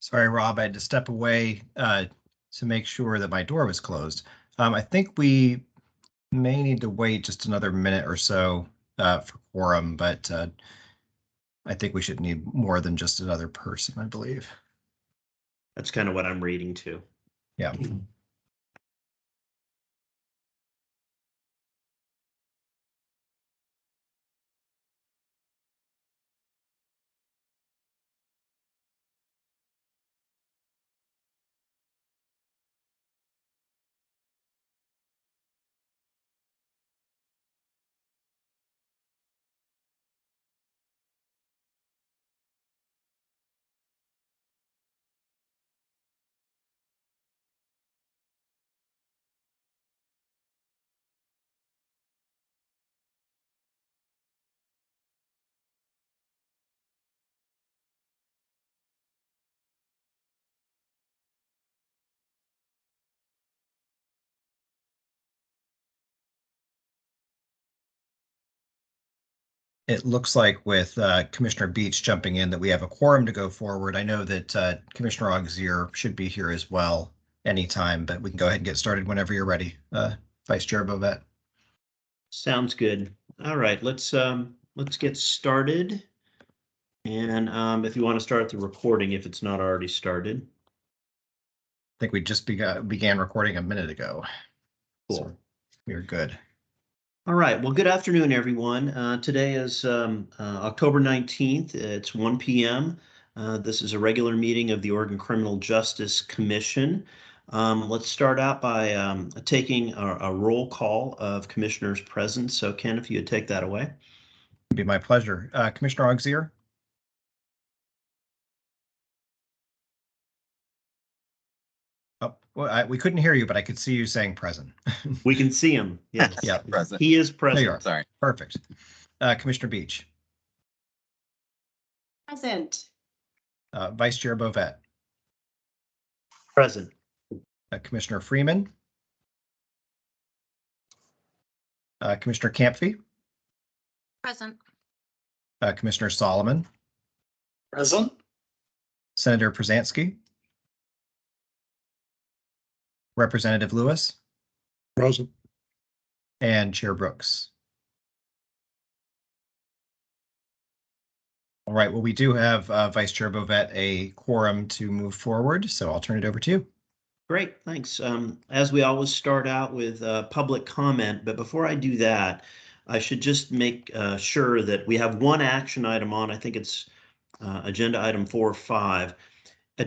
Sorry, Rob, I had to step away to make sure that my door was closed. I think we may need to wait just another minute or so for quorum, but I think we should need more than just another person, I believe. That's kind of what I'm reading too. Yeah. It looks like with Commissioner Beach jumping in that we have a quorum to go forward. I know that Commissioner Auxier should be here as well anytime, but we can go ahead and get started whenever you're ready, Vice Chair Bovet. Sounds good. All right, let's get started. And if you want to start the recording, if it's not already started. I think we just began recording a minute ago. Cool. So we're good. All right. Well, good afternoon, everyone. Today is October 19th. It's 1 p.m. This is a regular meeting of the Oregon Criminal Justice Commission. Let's start out by taking a roll call of commissioners present. So, Ken, if you would take that away. It'd be my pleasure. Commissioner Auxier? Oh, well, we couldn't hear you, but I could see you saying present. We can see him. Yes. Yeah, present. He is present. There you are. Sorry. Perfect. Commissioner Beach? Present. Vice Chair Bovet? Present. Commissioner Freeman? Commissioner Camphy? Present. Commissioner Solomon? Present. Senator Przansky? Representative Lewis? Present. And Chair Brooks. All right, well, we do have Vice Chair Bovet a quorum to move forward, so I'll turn it over to you. Great, thanks. As we always start out with public comment, but before I do that, I should just make sure that we have one action item on. I think it's agenda item 4 or 5.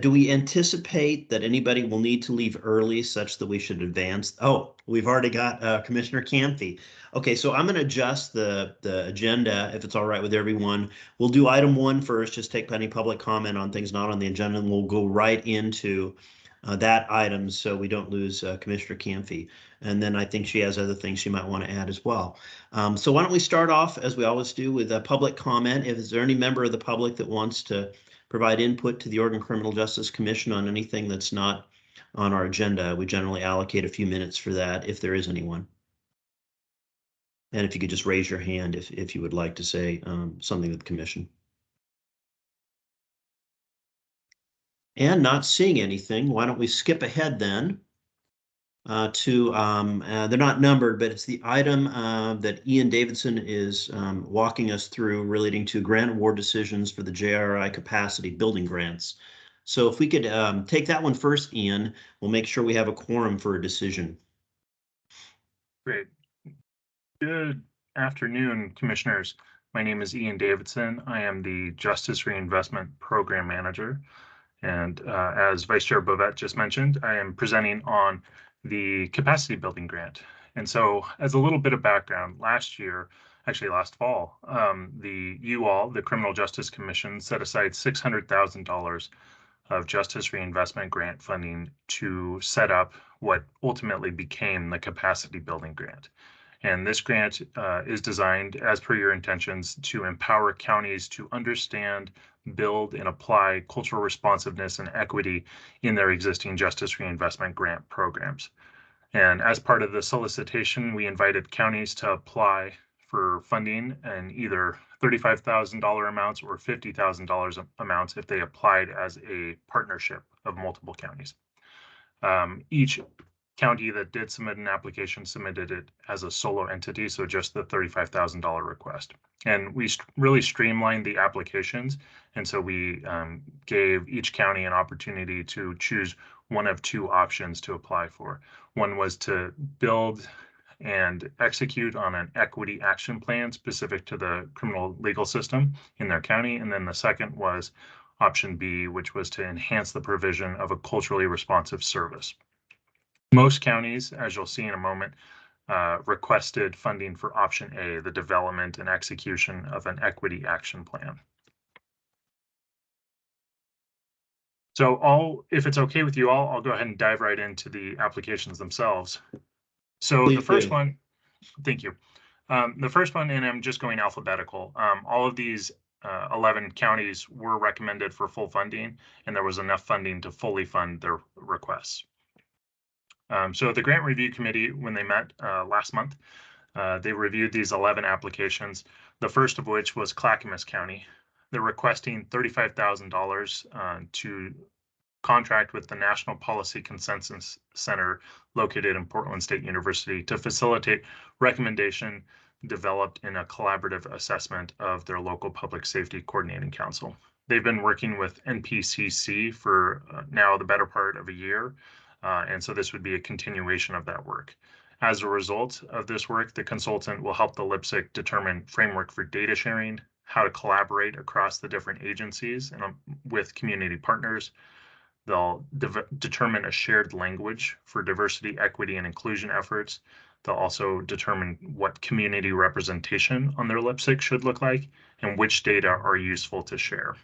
Do we anticipate that anybody will need to leave early such that we should advance? Oh, we've already got Commissioner Camphy. Okay, so I'm going to adjust the agenda if it's all right with everyone. We'll do item 1 first, just take any public comment on things not on the agenda, and we'll go right into that item so we don't lose Commissioner Camphy. And then I think she has other things she might want to add as well. So why don't we start off, as we always do, with a public comment. If is there any member of the public that wants to provide input to the Oregon Criminal Justice Commission on anything that's not on our agenda, we generally allocate a few minutes for that if there is anyone. And if you could just raise your hand if you would like to say something to the commission. And not seeing anything, why don't we skip ahead then to, they're not numbered, but it's the item that Ian Davidson is walking us through relating to grant award decisions for the JRI capacity building grants. So if we could take that one first, Ian, we'll make sure we have a quorum for a decision. Great. Good afternoon, commissioners. My name is Ian Davidson. I am the Justice Reinvestment Program Manager. And as Vice Chair Bovet just mentioned, I am presenting on the capacity building grant. And so as a little bit of background, last year, actually last fall, the Criminal Justice Commission set aside $600,000 of justice reinvestment grant funding to set up what ultimately became the capacity building grant. And this grant is designed, as per your intentions, to empower counties to understand, build, and apply cultural responsiveness and equity in their existing justice reinvestment grant programs. And as part of the solicitation, we invited counties to apply for funding in either $35,000 amounts or $50,000 amounts if they applied as a partnership of multiple counties. Each county that did submit an application submitted it as a solo entity, so just the $35,000 request. And we really streamlined the applications, and so we gave each county an opportunity to choose one of two options to apply for. One was to build and execute on an equity action plan specific to the criminal legal system in their county, and then the second was option B, which was to enhance the provision of a culturally responsive service. Most counties, as you'll see in a moment, requested funding for option A, the development and execution of an equity action plan. So if it's okay with you all, I'll go ahead and dive right into the applications themselves. So the first one, thank you. The first one, and I'm just going alphabetical. All of these 11 counties were recommended for full funding, and there was enough funding to fully fund their requests. So the Grant Review Committee, when they met last month, they reviewed these 11 applications, the first of which was Clackamas County. They're requesting $35,000 to contract with the National Policy Consensus Center located in Portland State University to facilitate recommendation developed in a collaborative assessment of their local public safety coordinating council. They've been working with NPCC for now the better part of a year. And so this would be a continuation of that work. As a result of this work, the consultant will help the LPSC determine framework for data sharing, how to collaborate across the different agencies and with community partners. They'll determine a shared language for diversity, equity, and inclusion efforts. They'll also determine what community representation on their LPSC should look like and which data are useful to share.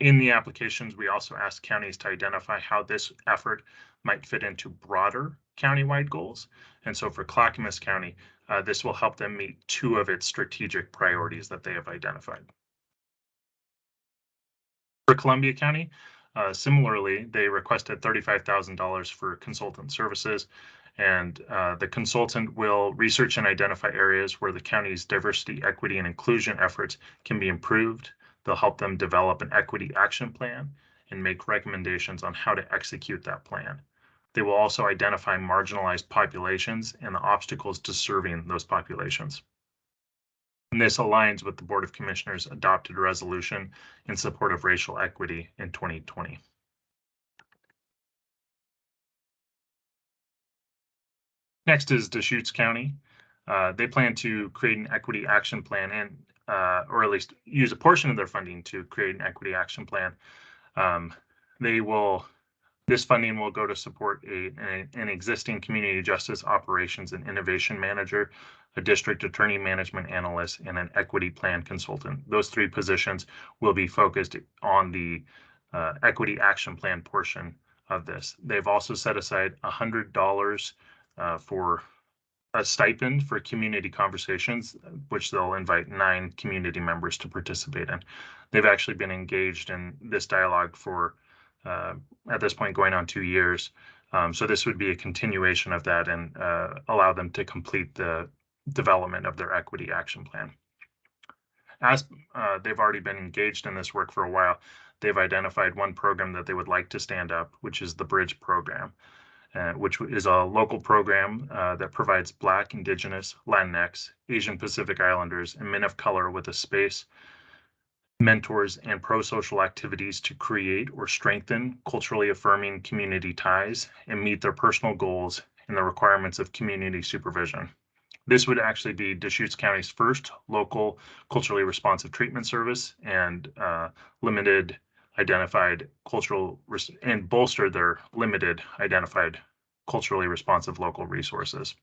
In the applications, we also asked counties to identify how this effort might fit into broader countywide goals. And so for Clackamas County, this will help them meet two of its strategic priorities that they have identified. For Columbia County, similarly, they requested $35,000 for consultant services, and the consultant will research and identify areas where the county's diversity, equity, and inclusion efforts can be improved. They'll help them develop an equity action plan and make recommendations on how to execute that plan. They will also identify marginalized populations and the obstacles to serving those populations. And this aligns with the Board of Commissioners adopted resolution in support of racial equity in 2020. Next is Deschutes County. They plan to create an equity action plan and or at least use a portion of their funding to create an equity action plan. This funding will go to support an existing community justice operations and innovation manager, a district attorney management analyst, and an equity plan consultant. Those three positions will be focused on the equity action plan portion of this. They've also set aside $100 for a stipend for community conversations, which they'll invite 9 community members to participate in. They've actually been engaged in this dialogue for, at this point, going on 2 years. So this would be a continuation of that and allow them to complete the development of their equity action plan. As they've already been engaged in this work for a while, they've identified one program that they would like to stand up, which is the Bridge program. Which is a local program that provides Black, Indigenous, Latinx, Asian Pacific Islanders, and men of color with a space, mentors, and pro-social activities to create or strengthen culturally affirming community ties and meet their personal goals and the requirements of community supervision. This would actually be Deschutes County's first local culturally responsive treatment service and limited identified cultural and bolster their limited identified culturally responsive local resources.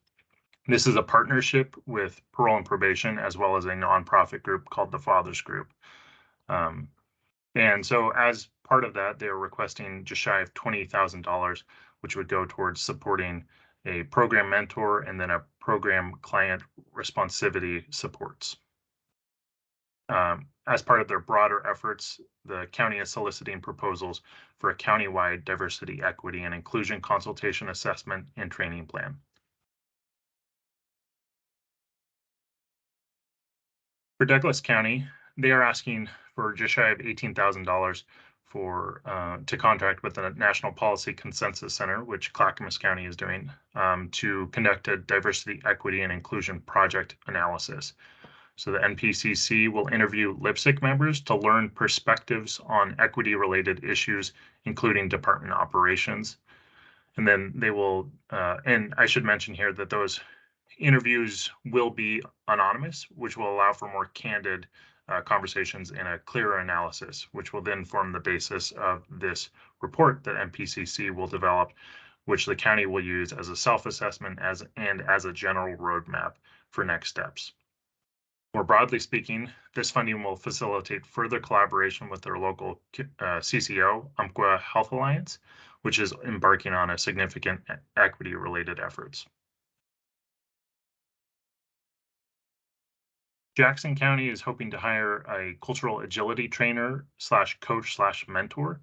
This is a partnership with Parole and Probation, as well as a nonprofit group called the Fathers Group. And so as part of that, they're requesting just shy of $20,000, which would go towards supporting a program mentor and then a program client responsivity supports. As part of their broader efforts, the county is soliciting proposals for a countywide diversity, equity, and inclusion consultation assessment and training plan. For Douglas County, they are asking for just shy of $18,000 for to contract with the National Policy Consensus Center, which Clackamas County is doing, to conduct a diversity, equity, and inclusion project analysis. So the NPCC will interview LPSC members to learn perspectives on equity-related issues, including department operations. And then they will, and I should mention here that those interviews will be anonymous, which will allow for more candid conversations and a clearer analysis, which will then form the basis of this report that NPCC will develop, which the county will use as a self-assessment and as a general roadmap for next steps. More broadly speaking, this funding will facilitate further collaboration with their local CCO, Umpqua Health Alliance, which is embarking on a significant equity-related efforts. Jackson County is hoping to hire a cultural agility trainer / coach / mentor.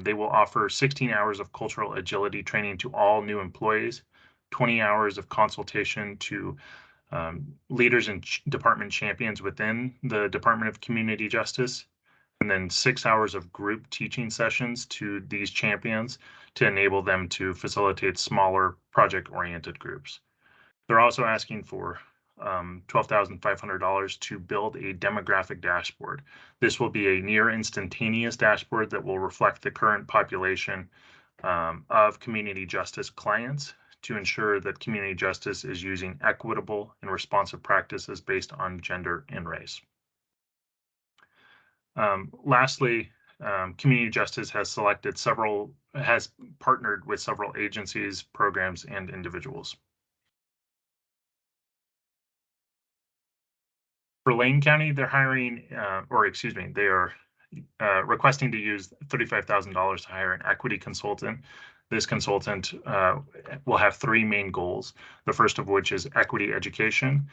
They will offer 16 hours of cultural agility training to all new employees, 20 hours of consultation to leaders and department champions within the Department of Community Justice, and then 6 hours of group teaching sessions to these champions to enable them to facilitate smaller project-oriented groups. They're also asking for $12,500 to build a demographic dashboard. This will be a near instantaneous dashboard that will reflect the current population of community justice clients to ensure that community justice is using equitable and responsive practices based on gender and race. Lastly, Community Justice has partnered with several agencies, programs, and individuals. For Lane County, they're hiring, they are requesting to use $35,000 to hire an equity consultant. This consultant will have 3 main goals. The first of which is equity education,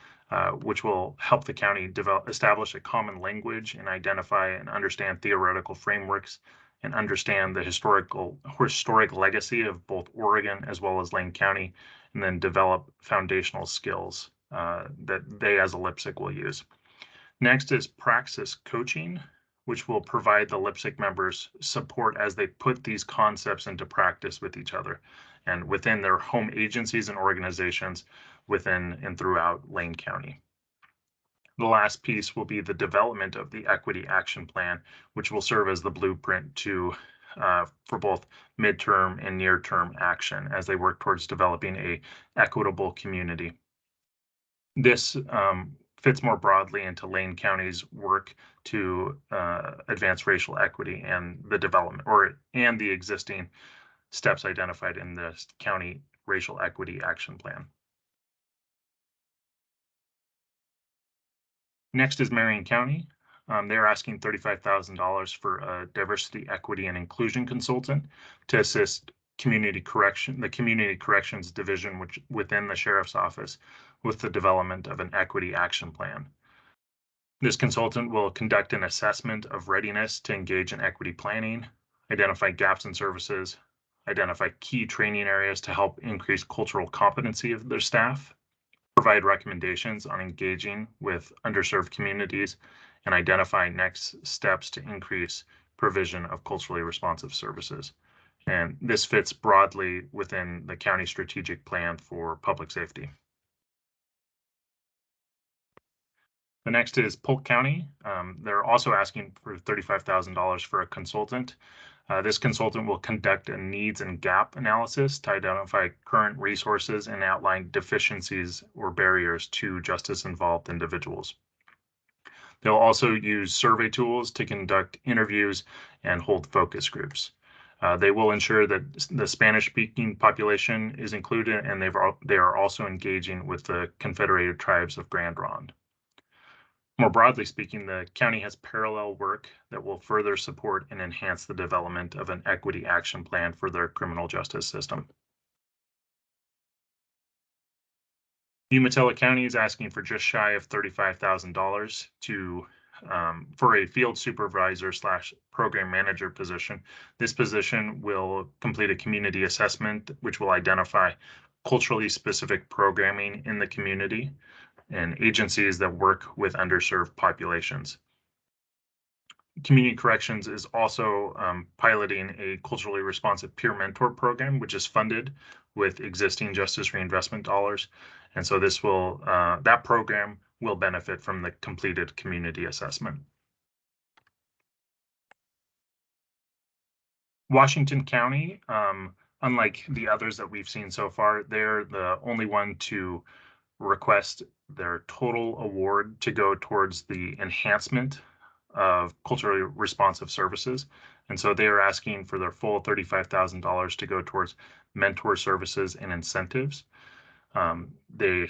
which will help the county establish a common language and identify and understand theoretical frameworks and understand the historic legacy of both Oregon as well as Lane County, and then develop foundational skills that they as a LPSC will use. Next is praxis coaching, which will provide the LPSC members support as they put these concepts into practice with each other and within their home agencies and organizations within and throughout Lane County. The last piece will be the development of the Equity Action Plan, which will serve as the blueprint for both midterm and near-term action as they work towards developing a equitable community. This fits more broadly into Lane County's work to advance racial equity and the development and the existing steps identified in the county racial equity action plan. Next is Marion County. They're asking $35,000 for a diversity, equity, and inclusion consultant to assist the Community Corrections Division, which within the Sheriff's Office, with the development of an equity action plan. This consultant will conduct an assessment of readiness to engage in equity planning, identify gaps in services, identify key training areas to help increase cultural competency of their staff, provide recommendations on engaging with underserved communities, and identify next steps to increase provision of culturally responsive services. And this fits broadly within the county strategic plan for public safety. The next is Polk County. They're also asking for $35,000 for a consultant. This consultant will conduct a needs and gap analysis to identify current resources and outline deficiencies or barriers to justice-involved individuals. They'll also use survey tools to conduct interviews and hold focus groups. They will ensure that the Spanish-speaking population is included, and they are also engaging with the Confederated Tribes of Grand Ronde. More broadly speaking, the county has parallel work that will further support and enhance the development of an equity action plan for their criminal justice system. Umatilla County is asking for just shy of $35,000 for a field supervisor / program manager position. This position will complete a community assessment, which will identify culturally specific programming in the community. and agencies that work with underserved populations. Community Corrections is also piloting a culturally responsive peer mentor program, which is funded with existing justice reinvestment dollars. And so this will, that program will benefit from the completed community assessment. Washington County, unlike the others that we've seen so far, they're the only one to request their total award to go towards the enhancement of culturally responsive services. And so they are asking for their full $35,000 to go towards mentor services and incentives. They're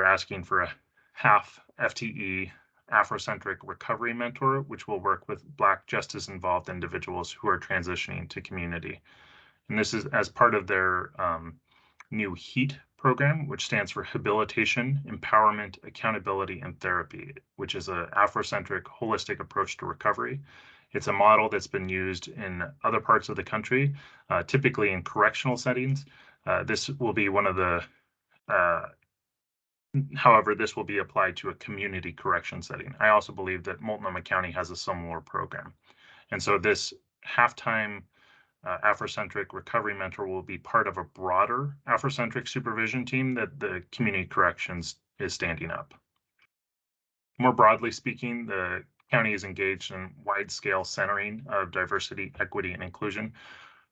asking for a half FTE Afrocentric recovery mentor, which will work with Black justice involved individuals who are transitioning to community. And this is as part of their new HEAT program, which stands for Habilitation, Empowerment, Accountability, and Therapy, which is an Afrocentric holistic approach to recovery. It's a model that's been used in other parts of the country, typically in correctional settings. This will be one of the however, this will be applied to a community correction setting. I also believe that Multnomah County has a similar program. And so this half-time Afrocentric recovery mentor will be part of a broader Afrocentric supervision team that the Community Corrections is standing up. More broadly speaking, the county is engaged in wide-scale centering of diversity, equity, and inclusion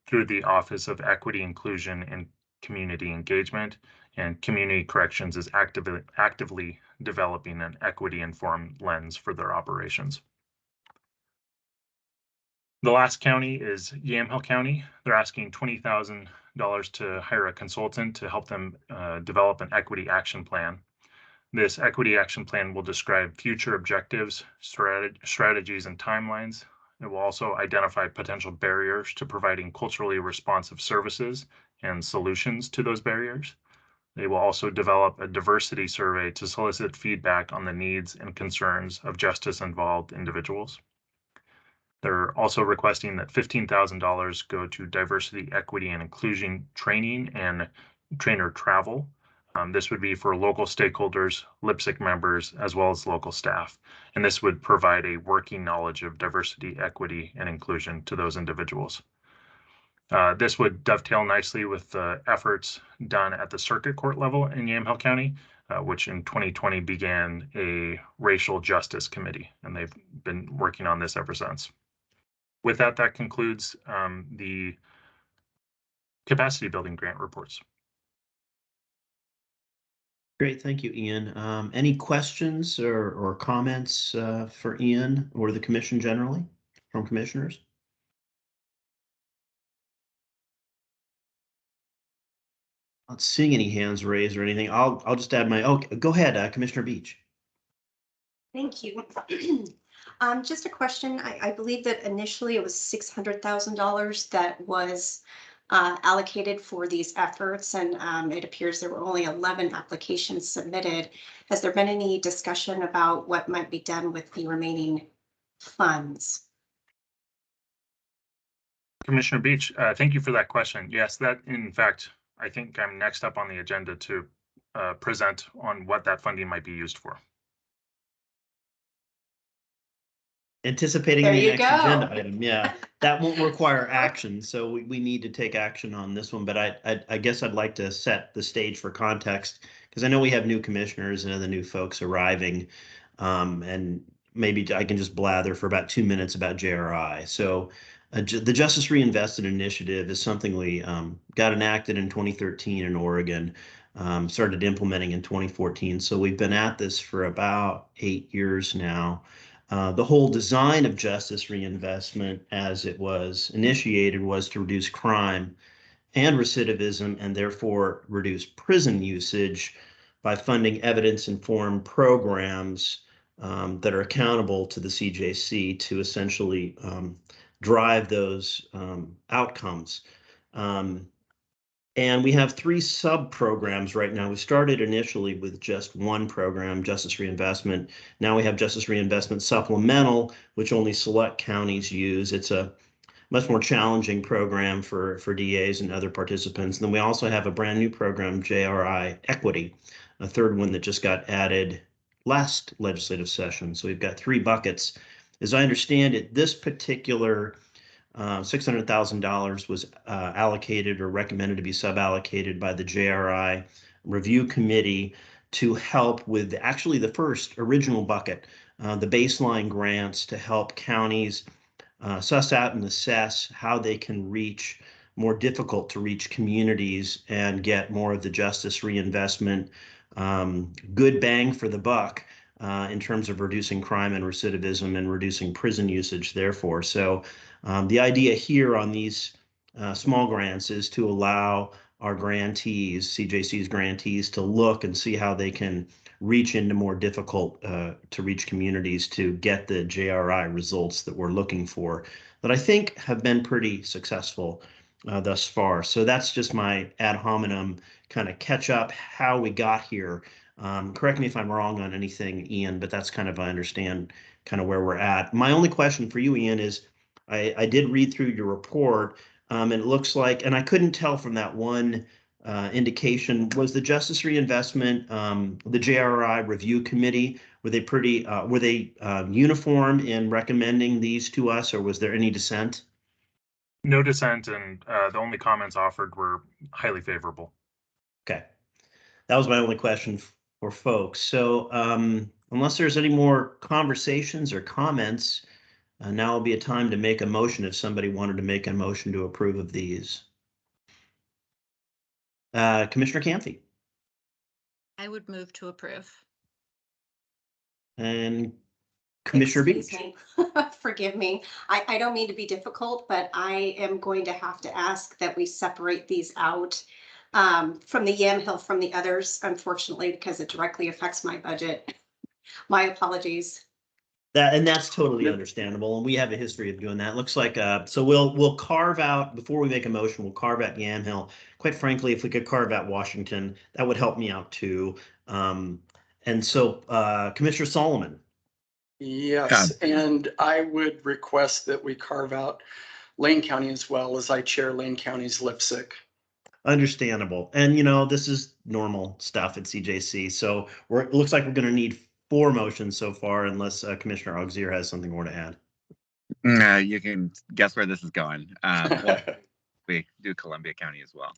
through the Office of Equity, Inclusion, and Community Engagement, and Community Corrections is actively developing an equity-informed lens for their operations. The last county is Yamhill County. They're asking $20,000 to hire a consultant to help them develop an equity action plan. This equity action plan will describe future objectives, strategies, and timelines. It will also identify potential barriers to providing culturally responsive services and solutions to those barriers. They will also develop a diversity survey to solicit feedback on the needs and concerns of justice-involved individuals. They're also requesting that $15,000 go to diversity, equity, and inclusion training and trainer travel. This would be for local stakeholders, LIPSIC members, as well as local staff. And this would provide a working knowledge of diversity, equity, and inclusion to those individuals. This would dovetail nicely with the efforts done at the circuit court level in Yamhill County, which in 2020 began a racial justice committee, and they've been working on this ever since. With that, that concludes the capacity building grant reports. Great, thank you, Ian. Any questions or comments for Ian or the commission generally from commissioners? Not seeing any hands raised or anything. I'll just add my, okay, go ahead, Commissioner Beach. Thank you. Just a question. I believe that initially it was $600,000 that was allocated for these efforts, and it appears there were only 11 applications submitted. Has there been any discussion about what might be done with the remaining funds? Commissioner Beach, thank you for that question. Yes, that in fact, I think I'm next up on the agenda to present on what that funding might be used for. Anticipating There the you next go. agenda item, yeah, that won't require action, so we need to take action on this one. But I guess I'd like to set the stage for context, because I know we have new commissioners and other new folks arriving, and maybe I can just blather for about 2 minutes about JRI. So the Justice Reinvested Initiative is something we got enacted in 2013 in Oregon, started implementing in 2014. So we've been at this for about 8 years now. The whole design of justice reinvestment as it was initiated was to reduce crime and recidivism, and therefore reduce prison usage by funding evidence-informed programs that are accountable to the CJC to essentially drive those outcomes. And we have 3 sub-programs right now. We started initially with just one program, Justice Reinvestment. Now we have Justice Reinvestment Supplemental, which only select counties use. It's a much more challenging program for DAs and other participants. And then we also have a brand new program, JRI Equity, a third one that just got added last legislative session. So we've got 3 buckets. As I understand it, this particular $600,000 was allocated or recommended to be suballocated by the JRI Review Committee to help with actually the first original bucket, the baseline grants to help counties suss out and assess how they can reach more difficult to reach communities and get more of the justice reinvestment, good bang for the buck in terms of reducing crime and recidivism and reducing prison usage, therefore. So the idea here on these small grants is to allow our grantees, CJC's grantees, to look and see how they can reach into more difficult to reach communities to get the JRI results that we're looking for, that I think have been pretty successful thus far. So that's just my ad hominem kind of catch up how we got here. Correct me if I'm wrong on anything, Ian, but that's kind of, I understand kind of where we're at. My only question for you, Ian, is I did read through your report, and it looks like, and I couldn't tell from that one indication, was the Justice Reinvestment, the JRI Review Committee, were they pretty, were they uniform in recommending these to us, or was there any dissent? No dissent, and the only comments offered were highly favorable. Okay, that was my only question for folks. So unless there's any more conversations or comments, now will be a time to make a motion if somebody wanted to make a motion to approve of these. Commissioner Camphy. I would move to approve. And Commissioner Excuse Beach. me. Forgive me. I don't mean to be difficult, but I am going to have to ask that we separate these out from the Yamhill from the others, unfortunately, because it directly affects my budget. My apologies. That's totally understandable, and we have a history of doing that. Looks like so we'll carve out, before we make a motion, we'll carve out Yamhill. Quite frankly, if we could carve out Washington, that would help me out too. And so Commissioner Solomon. Yes, and I would request that we carve out Lane County as well, as I chair Lane County's LIPSIC. Understandable. And, you know, this is normal stuff at CJC. So it looks like we're going to need 4 motions so far, unless Commissioner Auxier has something more to add. You can guess where this is going. We do Columbia County as well.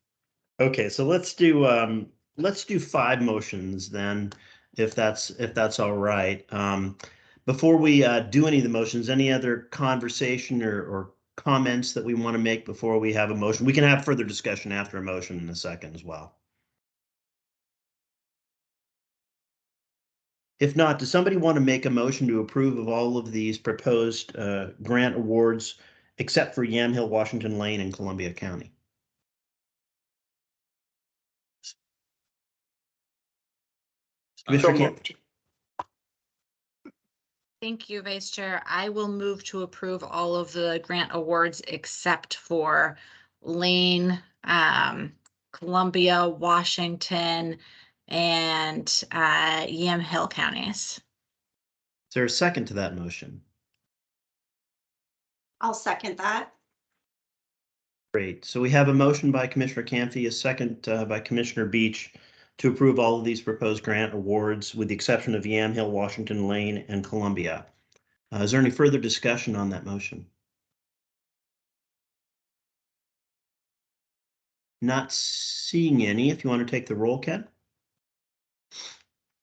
Okay, so let's do 5 motions then, if that's all right. Before we do any of the motions, any other conversation or comments that we want to make before we have a motion? We can have further discussion after a motion in a second as well. If not, does somebody want to make a motion to approve of all of these proposed grant awards except for Yamhill, Washington Lane, and Columbia County? Commissioner Camp. Thank you, Vice Chair. I will move to approve all of the grant awards except for Lane, Columbia, Washington, and Yamhill counties. Is there a second to that motion? I'll second that. Great. So we have a motion by Commissioner Camphy, a second by Commissioner Beach to approve all of these proposed grant awards with the exception of Yamhill, Washington Lane, and Columbia. Is there any further discussion on that motion? Not seeing any. If you want to take the roll, Ken.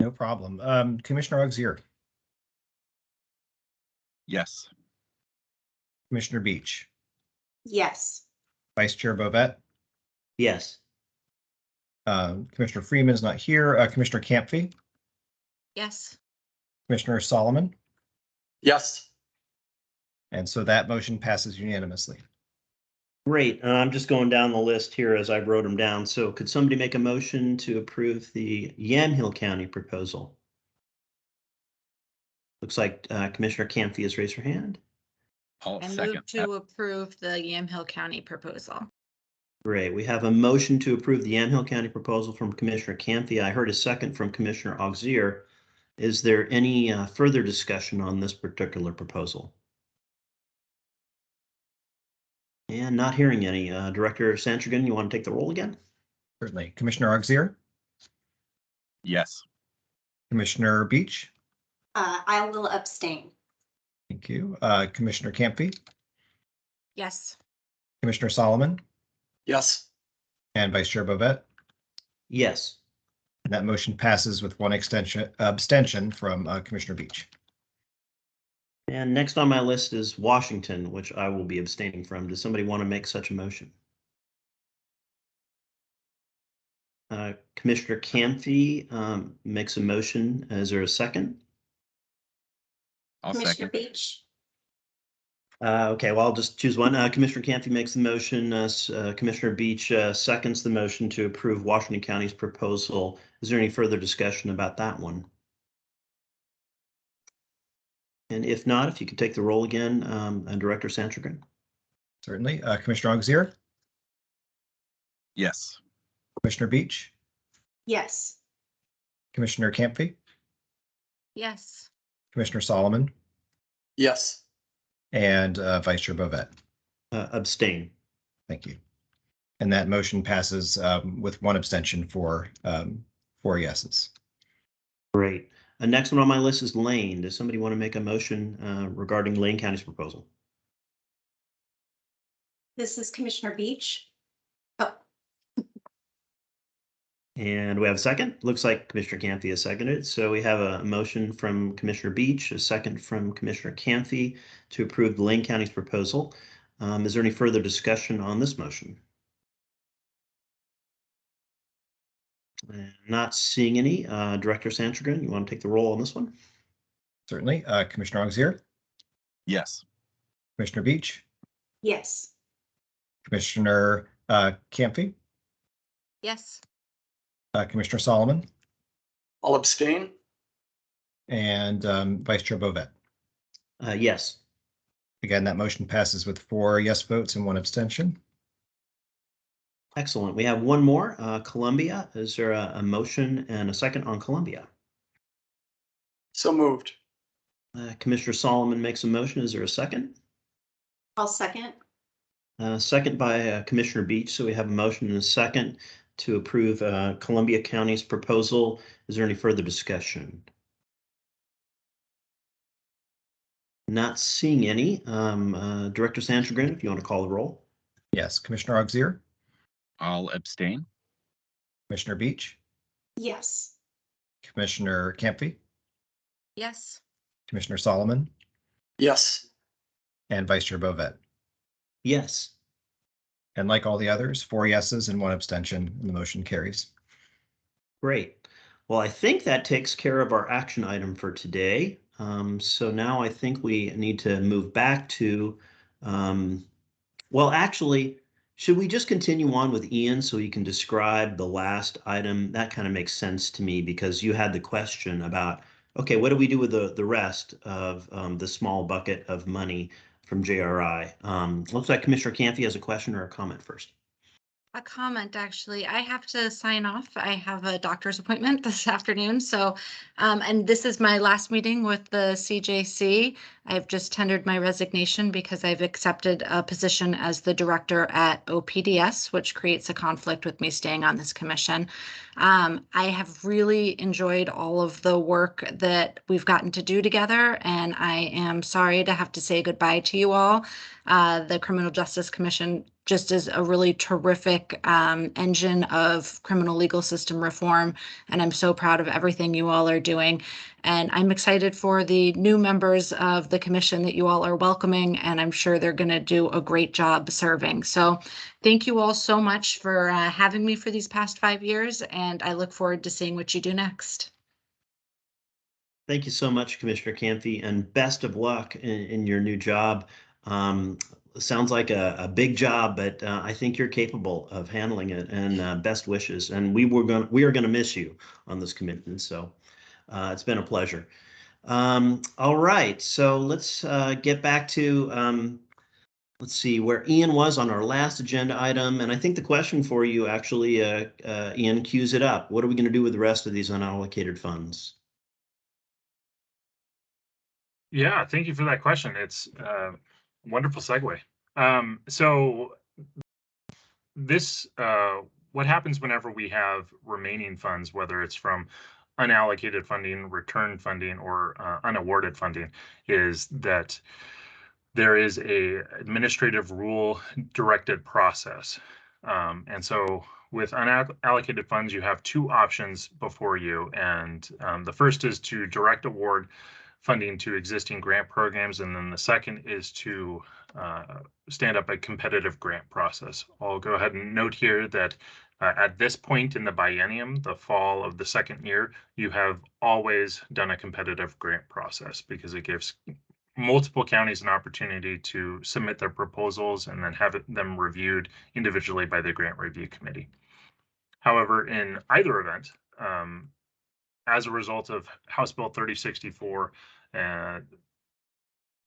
No problem. Commissioner Auxier, Yes. Commissioner Beach, Yes. Vice Chair Bovet, Yes. Commissioner Freeman is not here. Commissioner Camphy, Yes. Commissioner Solomon, Yes. and so that motion passes unanimously. Great. I'm just going down the list here as I wrote them down. So could somebody make a motion to approve the Yamhill County proposal? Looks like Commissioner Camphy has raised her hand. I'll I second move that. to approve the Yamhill County proposal. Great. We have a motion to approve the Yamhill County proposal from Commissioner Camphy. I heard a second from Commissioner Auxier. Is there any further discussion on this particular proposal? And not hearing any. Director Santrigan, you want to take the roll again? Certainly. Commissioner Auxier, Yes. Commissioner Beach. I will abstain. Thank you. Commissioner Campy, Yes. Commissioner Solomon, Yes. and Vice Chair Bovet. Yes. And that motion passes with one abstention from Commissioner Beach. And next on my list is Washington, which I will be abstaining from. Does somebody want to make such a motion? Commissioner Campy makes a motion. Is there a second? I'll Commissioner second. Beach? Okay, well, I'll just choose one. Commissioner Campy makes the motion. Commissioner Beach seconds the motion to approve Washington County's proposal. Is there any further discussion about that one? And if not, if you could take the roll again, Director Santrigan. Certainly. Commissioner Auxier, Yes. Commissioner Beach, Yes. Commissioner Campy, Yes. Commissioner Solomon, Yes. and Vice Chair Bovet. Abstain. Thank you. And that motion passes with one abstention for 4 yeses. Great. Next one on my list is Lane. Does somebody want to make a motion regarding Lane County's proposal? This is Commissioner Beach. Oh, And we have a second. Looks like Commissioner Campy has seconded. So we have a motion from Commissioner Beach, a second from Commissioner Campy to approve the Lane County's proposal. Is there any further discussion on this motion? Not seeing any. Director Santrigan, you want to take the roll on this one? Certainly. Commissioner Auxier, Yes. Commissioner Beach, yes. Commissioner Campy, Yes. Commissioner Solomon, I'll abstain. and Vice Chair Bovet. Yes. Again, that motion passes with 4 yes votes and 1 abstention. Excellent. We have one more. Columbia. Is there a motion and a second on Columbia? So moved. Commissioner Solomon makes a motion. Is there a second? I'll second. Second by Commissioner Beach. So we have a motion and a second to approve Columbia County's proposal. Is there any further discussion? Not seeing any. Director Santrigan, if you want to call the roll. Yes. Commissioner Auxier, I'll abstain. Commissioner Beach, Yes. Commissioner Campy, Yes. Commissioner Solomon, Yes. and Vice Chair Bovet. Yes. And like all the others, 4 yeses and 1 abstention, and the motion carries. Great. Well, I think that takes care of our action item for today. So now I think we need to move back to, well, actually, should we just continue on with Ian so you can describe the last item? That kind of makes sense to me because you had the question about, okay, what do we do with the rest of the small bucket of money from JRI? Looks like Commissioner Campy has a question or a comment first. A comment, actually. I have to sign off. I have a doctor's appointment this afternoon. So, and this is my last meeting with the CJC. I've just tendered my resignation because I've accepted a position as the director at OPDS, which creates a conflict with me staying on this commission. I have really enjoyed all of the work that we've gotten to do together, and I am sorry to have to say goodbye to you all. The Criminal Justice Commission just is a really terrific engine of criminal legal system reform, and I'm so proud of everything you all are doing. And I'm excited for the new members of the commission that you all are welcoming, and I'm sure they're going to do a great job serving. So thank you all so much for having me for these past 5 years, and I look forward to seeing what you do next. Thank you so much, Commissioner Campy, and best of luck in your new job. Sounds like a big job, but I think you're capable of handling it, and best wishes. And we are gonna miss you on this commitment. So it's been a pleasure. All right, so let's get back to let's see where Ian was on our last agenda item. And I think the question for you actually, Ian, cues it up. What are we going to do with the rest of these unallocated funds? Yeah, thank you for that question. It's a wonderful segue. So this, what happens whenever we have remaining funds, whether it's from unallocated funding, return funding, or unawarded funding, is that there is a administrative rule directed process. And so with unallocated funds, you have two options before you. And the first is to direct award funding to existing grant programs. And then the second is to stand up a competitive grant process. I'll go ahead and note here that at this point in the biennium, the fall of the second year, you have always done a competitive grant process because it gives multiple counties an opportunity to submit their proposals and then have them reviewed individually by the grant review committee. However, in either event, as a result of House Bill 3064,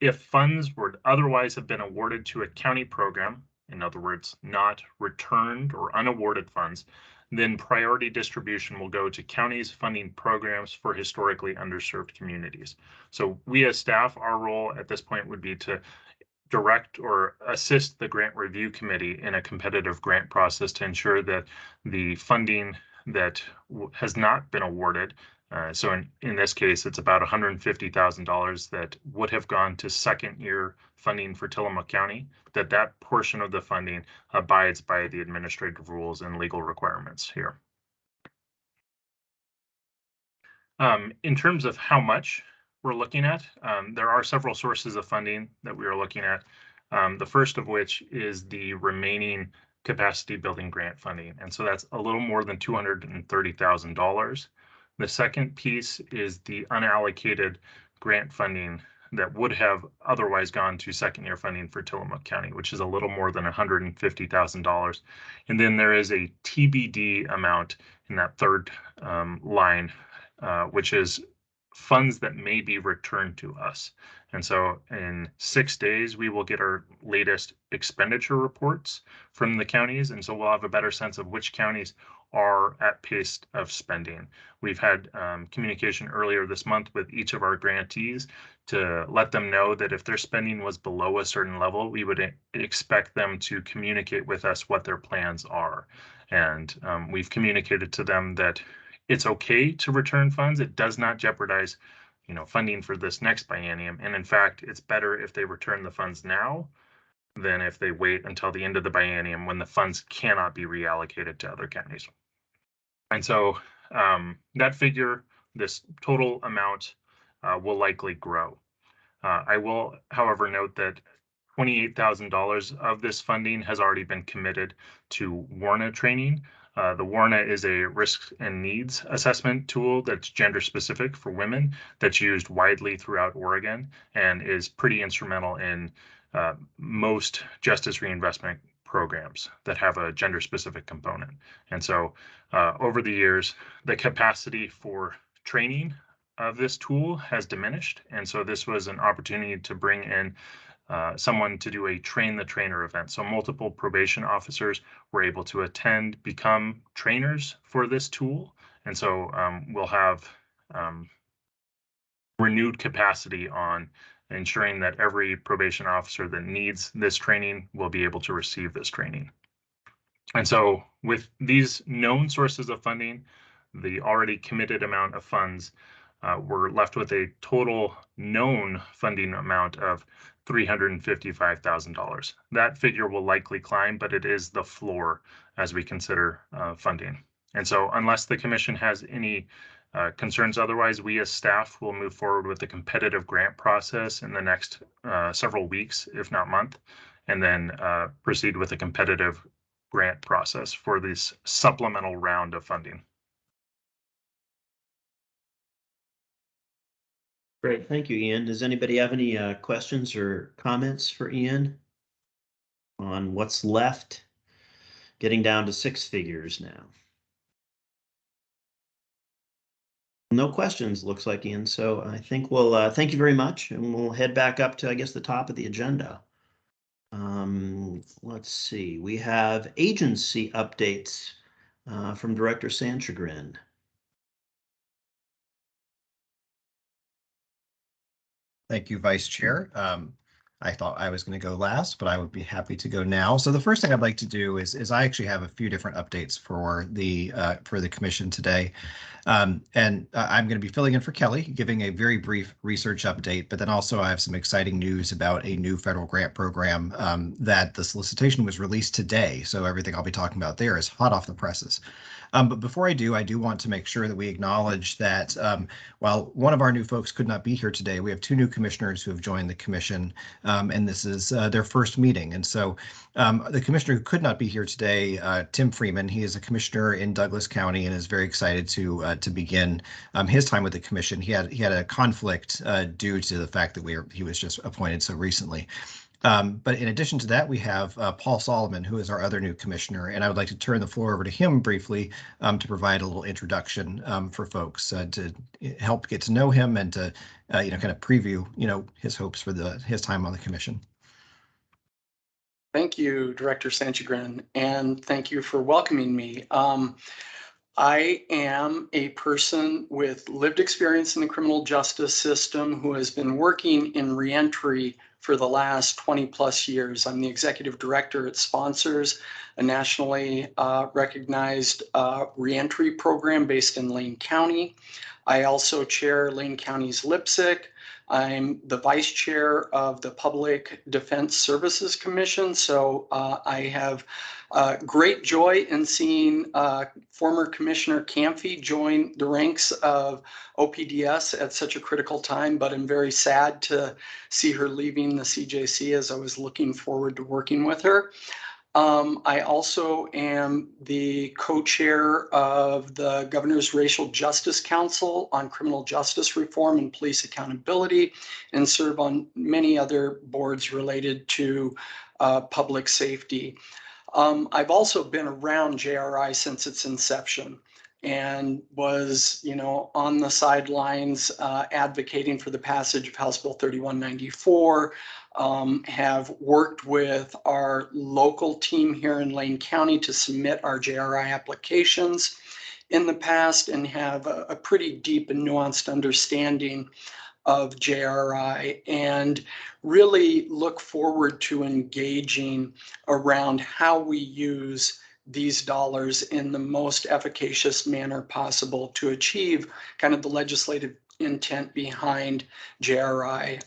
if funds would otherwise have been awarded to a county program, in other words, not returned or unawarded funds, then priority distribution will go to counties funding programs for historically underserved communities. So we as staff, our role at this point would be to direct or assist the grant review committee in a competitive grant process to ensure that the funding that has not been awarded, so in this case, it's about $150,000 that would have gone to second year funding for Tillamook County, that portion of the funding abides by the administrative rules and legal requirements here. In terms of how much we're looking at, there are several sources of funding that we are looking at. The first of which is the remaining capacity building grant funding. And so that's a little more than $230,000. The second piece is the unallocated grant funding that would have otherwise gone to second year funding for Tillamook County, which is a little more than $150,000. And then there is a TBD amount in that third line, which is funds that may be returned to us. And so in 6 days, we will get our latest expenditure reports from the counties. And so we'll have a better sense of which counties are at pace of spending. We've had communication earlier this month with each of our grantees to let them know that if their spending was below a certain level, we would expect them to communicate with us what their plans are. And we've communicated to them that it's okay to return funds. It does not jeopardize, funding for this next biennium. And in fact, it's better if they return the funds now than if they wait until the end of the biennium when the funds cannot be reallocated to other counties. And so that figure, this total amount, will likely grow. I will, however, note that $28,000 of this funding has already been committed to WARNA training. The WARNA is a risk and needs assessment tool that's gender specific for women that's used widely throughout Oregon and is pretty instrumental in most justice reinvestment programs that have a gender specific component. And so over the years, the capacity for training of this tool has diminished. And so this was an opportunity to bring in someone to do a train the trainer event. So multiple probation officers were able to attend, become trainers for this tool. And so we'll have renewed capacity on ensuring that every probation officer that needs this training will be able to receive this training. And so with these known sources of funding, the already committed amount of funds, we're left with a total known funding amount of $355,000. That figure will likely climb, but it is the floor as we consider funding. And so unless the commission has any concerns otherwise, we as staff will move forward with the competitive grant process in the next several weeks, if not month, and then proceed with a competitive grant process for this supplemental round of funding. Great, thank you, Ian. Does anybody have any questions or comments for Ian on what's left, getting down to six figures now? No questions, looks like, Ian. So I think we'll thank you very much, and we'll head back up to, I guess, the top of the agenda. Let's see, we have agency updates from Director Sanchagrin. Thank you, Vice Chair. I thought I was going to go last, but I would be happy to go now. So the first thing I'd like to do is I actually have a few different updates for the commission today. I'm going to be filling in for Kelly, giving a very brief research update, but then also I have some exciting news about a new federal grant program that the solicitation was released today. So everything I'll be talking about there is hot off the presses. But before I do want to make sure that we acknowledge that while one of our new folks could not be here today, we have two new commissioners who have joined the commission, and this is their first meeting. And so the commissioner who could not be here today, Tim Freeman, he is a commissioner in Douglas County and is very excited to begin his time with the commission. He had a conflict due to the fact that he was just appointed so recently. But in addition to that, we have Paul Solomon, who is our other new commissioner, and I would like to turn the floor over to him briefly to provide a little introduction for folks to help get to know him and to kind of preview his hopes for his time on the commission. Thank you, Director Sanchagrin, and thank you for welcoming me. I am a person with lived experience in the criminal justice system who has been working in reentry for the last 20 plus years. I'm the executive director at Sponsors, a nationally recognized reentry program based in Lane County. I also chair Lane County's LPSC. I'm the vice chair of the Public Defense Services Commission. So I have great joy in seeing former Commissioner Camphy join the ranks of OPDS at such a critical time, but I'm very sad to see her leaving the CJC, as I was looking forward to working with her. I also am the co-chair of the Governor's Racial Justice Council on criminal justice reform and police accountability, and serve on many other boards related to public safety. I've also been around JRI since its inception and was, on the sidelines advocating for the passage of House Bill 3194. Have worked with our local team here in Lane County to submit our JRI applications in the past and have a pretty deep and nuanced understanding of JRI and really look forward to engaging around how we use these dollars in the most efficacious manner possible to achieve kind of the legislative intent behind JRI.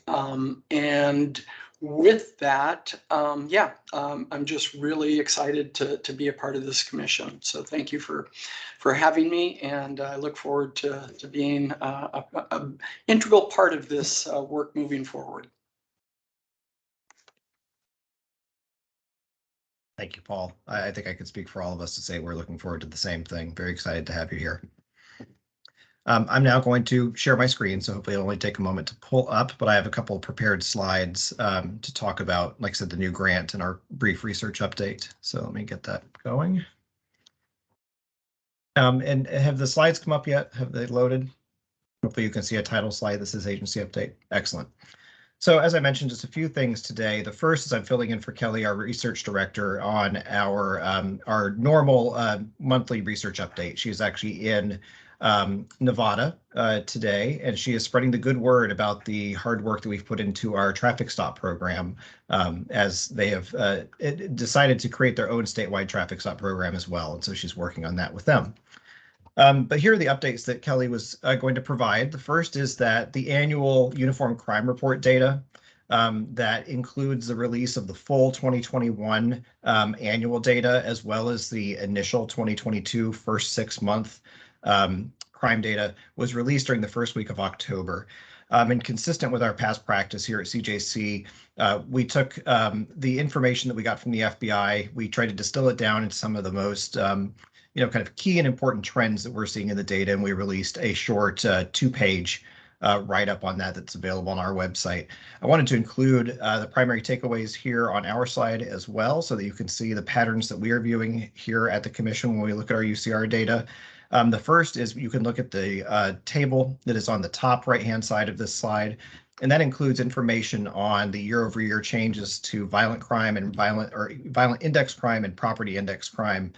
And with that, I'm just really excited to be a part of this commission. So thank you for having me, and I look forward to being an integral part of this work moving forward. Thank you, Paul. I think I could speak for all of us to say we're looking forward to the same thing. Very excited to have you here. I'm now going to share my screen, so hopefully it'll only take a moment to pull up, but I have a couple of prepared slides to talk about, like I said, the new grant and our brief research update. So let me get that going. And have the slides come up yet? Have they loaded? Hopefully you can see a title slide. This is agency update. Excellent. So as I mentioned, just a few things today. The first is I'm filling in for Kelly, our research director, on our normal monthly research update. She's actually in Nevada today, and she is spreading the good word about the hard work that we've put into our traffic stop program, as they have decided to create their own statewide traffic stop program as well. And so she's working on that with them. But here are the updates that Kelly was going to provide. The first is that the annual Uniform Crime Report data that includes the release of the full 2021 annual data, as well as the initial 2022 first 6-month crime data, was released during the first week of October. And consistent with our past practice here at CJC, we took the information that we got from the FBI, we tried to distill it down into some of the most kind of key and important trends that we're seeing in the data, and we released a short 2-page write-up on that's available on our website. I wanted to include the primary takeaways here on our side as well, so that you can see the patterns that we are viewing here at the commission when we look at our UCR data. The first is you can look at the table that is on the top right-hand side of this slide, and that includes information on the year-over-year changes to violent crime and violent index crime and property index crime,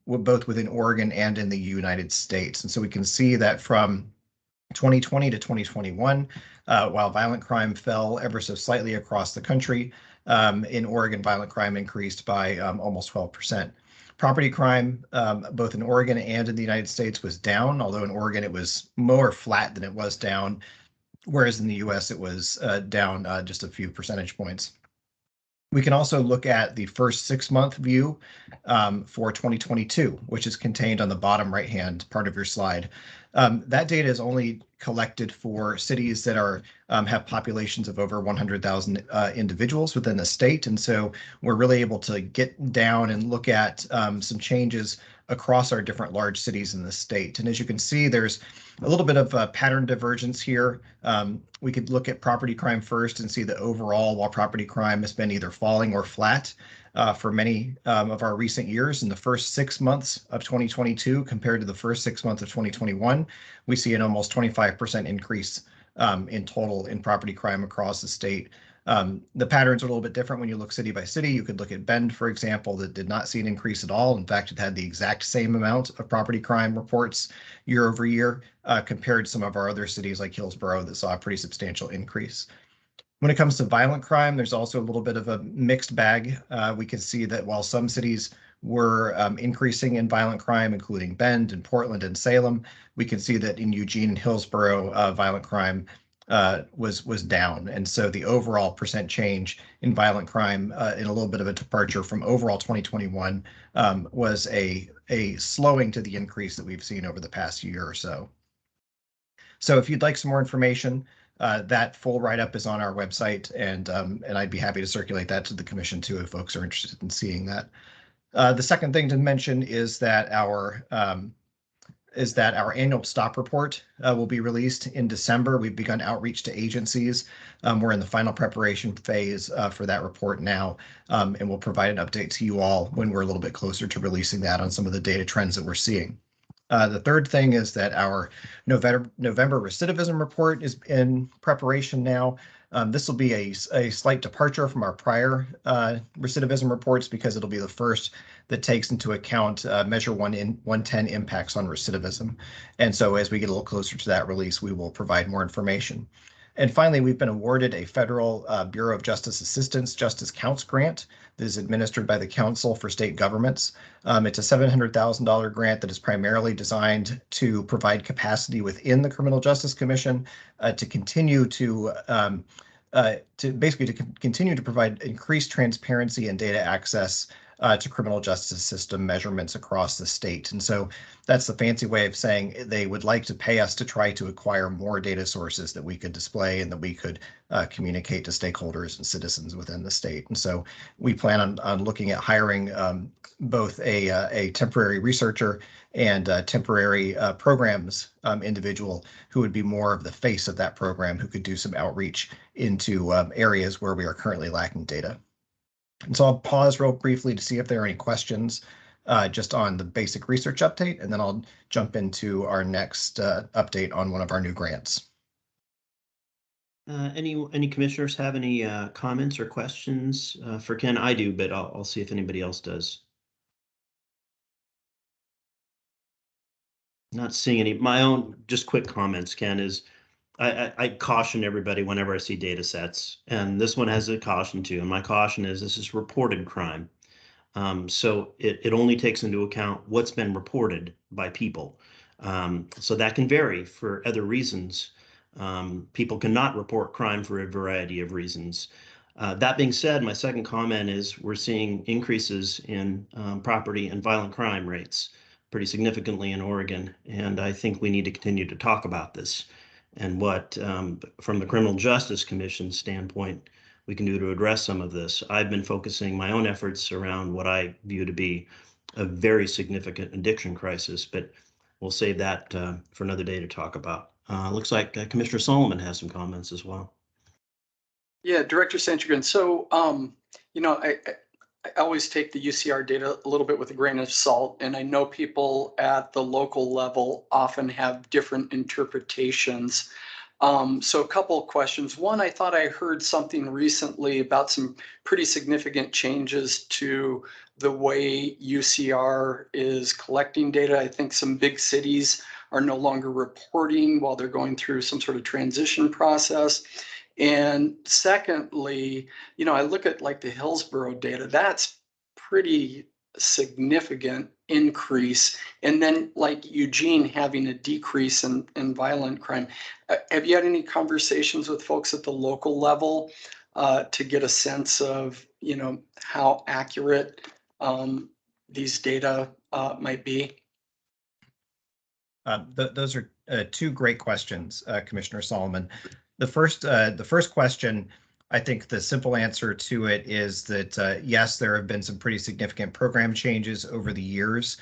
both within Oregon and in the United States. And so we can see that from 2020 to 2021, while violent crime fell ever so slightly across the country, in Oregon, violent crime increased by almost 12%. Property crime, both in Oregon and in the United States, was down, although in Oregon it was more flat than it was down, whereas in the US it was down just a few percentage points. We can also look at the first 6-month view for 2022, which is contained on the bottom right-hand part of your slide. That data is only collected for cities that are have populations of over 100,000 individuals within the state. And so we're really able to get down and look at some changes across our different large cities in the state. And as you can see, there's a little bit of a pattern divergence here. We could look at property crime first and see that overall, while property crime has been either falling or flat for many of our recent years, in the first 6 months of 2022 compared to the first 6 months of 2021, we see an almost 25% increase in total in property crime across the state. The patterns are a little bit different when you look city by city. You could look at Bend, for example, that did not see an increase at all. In fact, it had the exact same amount of property crime reports year over year compared to some of our other cities like Hillsborough that saw a pretty substantial increase. When it comes to violent crime, there's also a little bit of a mixed bag. We can see that while some cities were increasing in violent crime, including Bend and Portland and Salem, we can see that in Eugene and Hillsborough, violent crime was down. And so the overall percent change in violent crime, in a little bit of a departure from overall 2021, was a slowing to the increase that we've seen over the past year or so. So if you'd like some more information, that full write-up is on our website, and I'd be happy to circulate that to the commission too if folks are interested in seeing that. The second thing to mention is that our annual stop report will be released in December. We've begun outreach to agencies. We're in the final preparation phase for that report now, and we'll provide an update to you all when we're a little bit closer to releasing that on some of the data trends that we're seeing. The third thing is that our November recidivism report is in preparation now. This will be a slight departure from our prior recidivism reports because it'll be the first that takes into account Measure 110 impacts on recidivism. And so as we get a little closer to that release, we will provide more information. And finally, we've been awarded a federal Bureau of Justice Assistance Justice Counts grant that is administered by the Council for State Governments. It's a $700,000 grant that is primarily designed to provide capacity within the Criminal Justice Commission to continue to continue to provide increased transparency and data access to criminal justice system measurements across the state. And so that's the fancy way of saying they would like to pay us to try to acquire more data sources that we could display and that we could communicate to stakeholders and citizens within the state. And so we plan on looking at hiring both a temporary researcher and temporary programs individual who would be more of the face of that program, who could do some outreach into areas where we are currently lacking data. And so I'll pause real briefly to see if there are any questions just on the basic research update, and then I'll jump into our next update on one of our new grants. Any commissioners have any comments or questions for Ken? I do, but I'll see if anybody else does. Not seeing any. My own just quick comments, Ken, is I caution everybody whenever I see data sets, and this one has a caution too. And my caution is this is reported crime. So it only takes into account what's been reported by people. So that can vary for other reasons. People cannot report crime for a variety of reasons. That being said, my second comment is we're seeing increases in property and violent crime rates pretty significantly in Oregon. And I think we need to continue to talk about this and what, from the Criminal Justice Commission standpoint, we can do to address some of this. I've been focusing my own efforts around what I view to be a very significant addiction crisis, but we'll save that for another day to talk about. Looks like Commissioner Solomon has some comments as well. Yeah, Director Sanchagrin. So, you know, I always take the UCR data a little bit with a grain of salt, and I know people at the local level often have different interpretations. So a couple of questions. One, I thought I heard something recently about some pretty significant changes to the way UCR is collecting data. I think some big cities are no longer reporting while they're going through some sort of transition process. And secondly, I look at like the Hillsborough data, that's pretty significant increase. And then like Eugene having a decrease in violent crime. Have you had any conversations with folks at the local level to get a sense of, how accurate these data might be? Those are two great questions, Commissioner Solomon. The first question, I think the simple answer to it is that yes, there have been some pretty significant program changes over the years.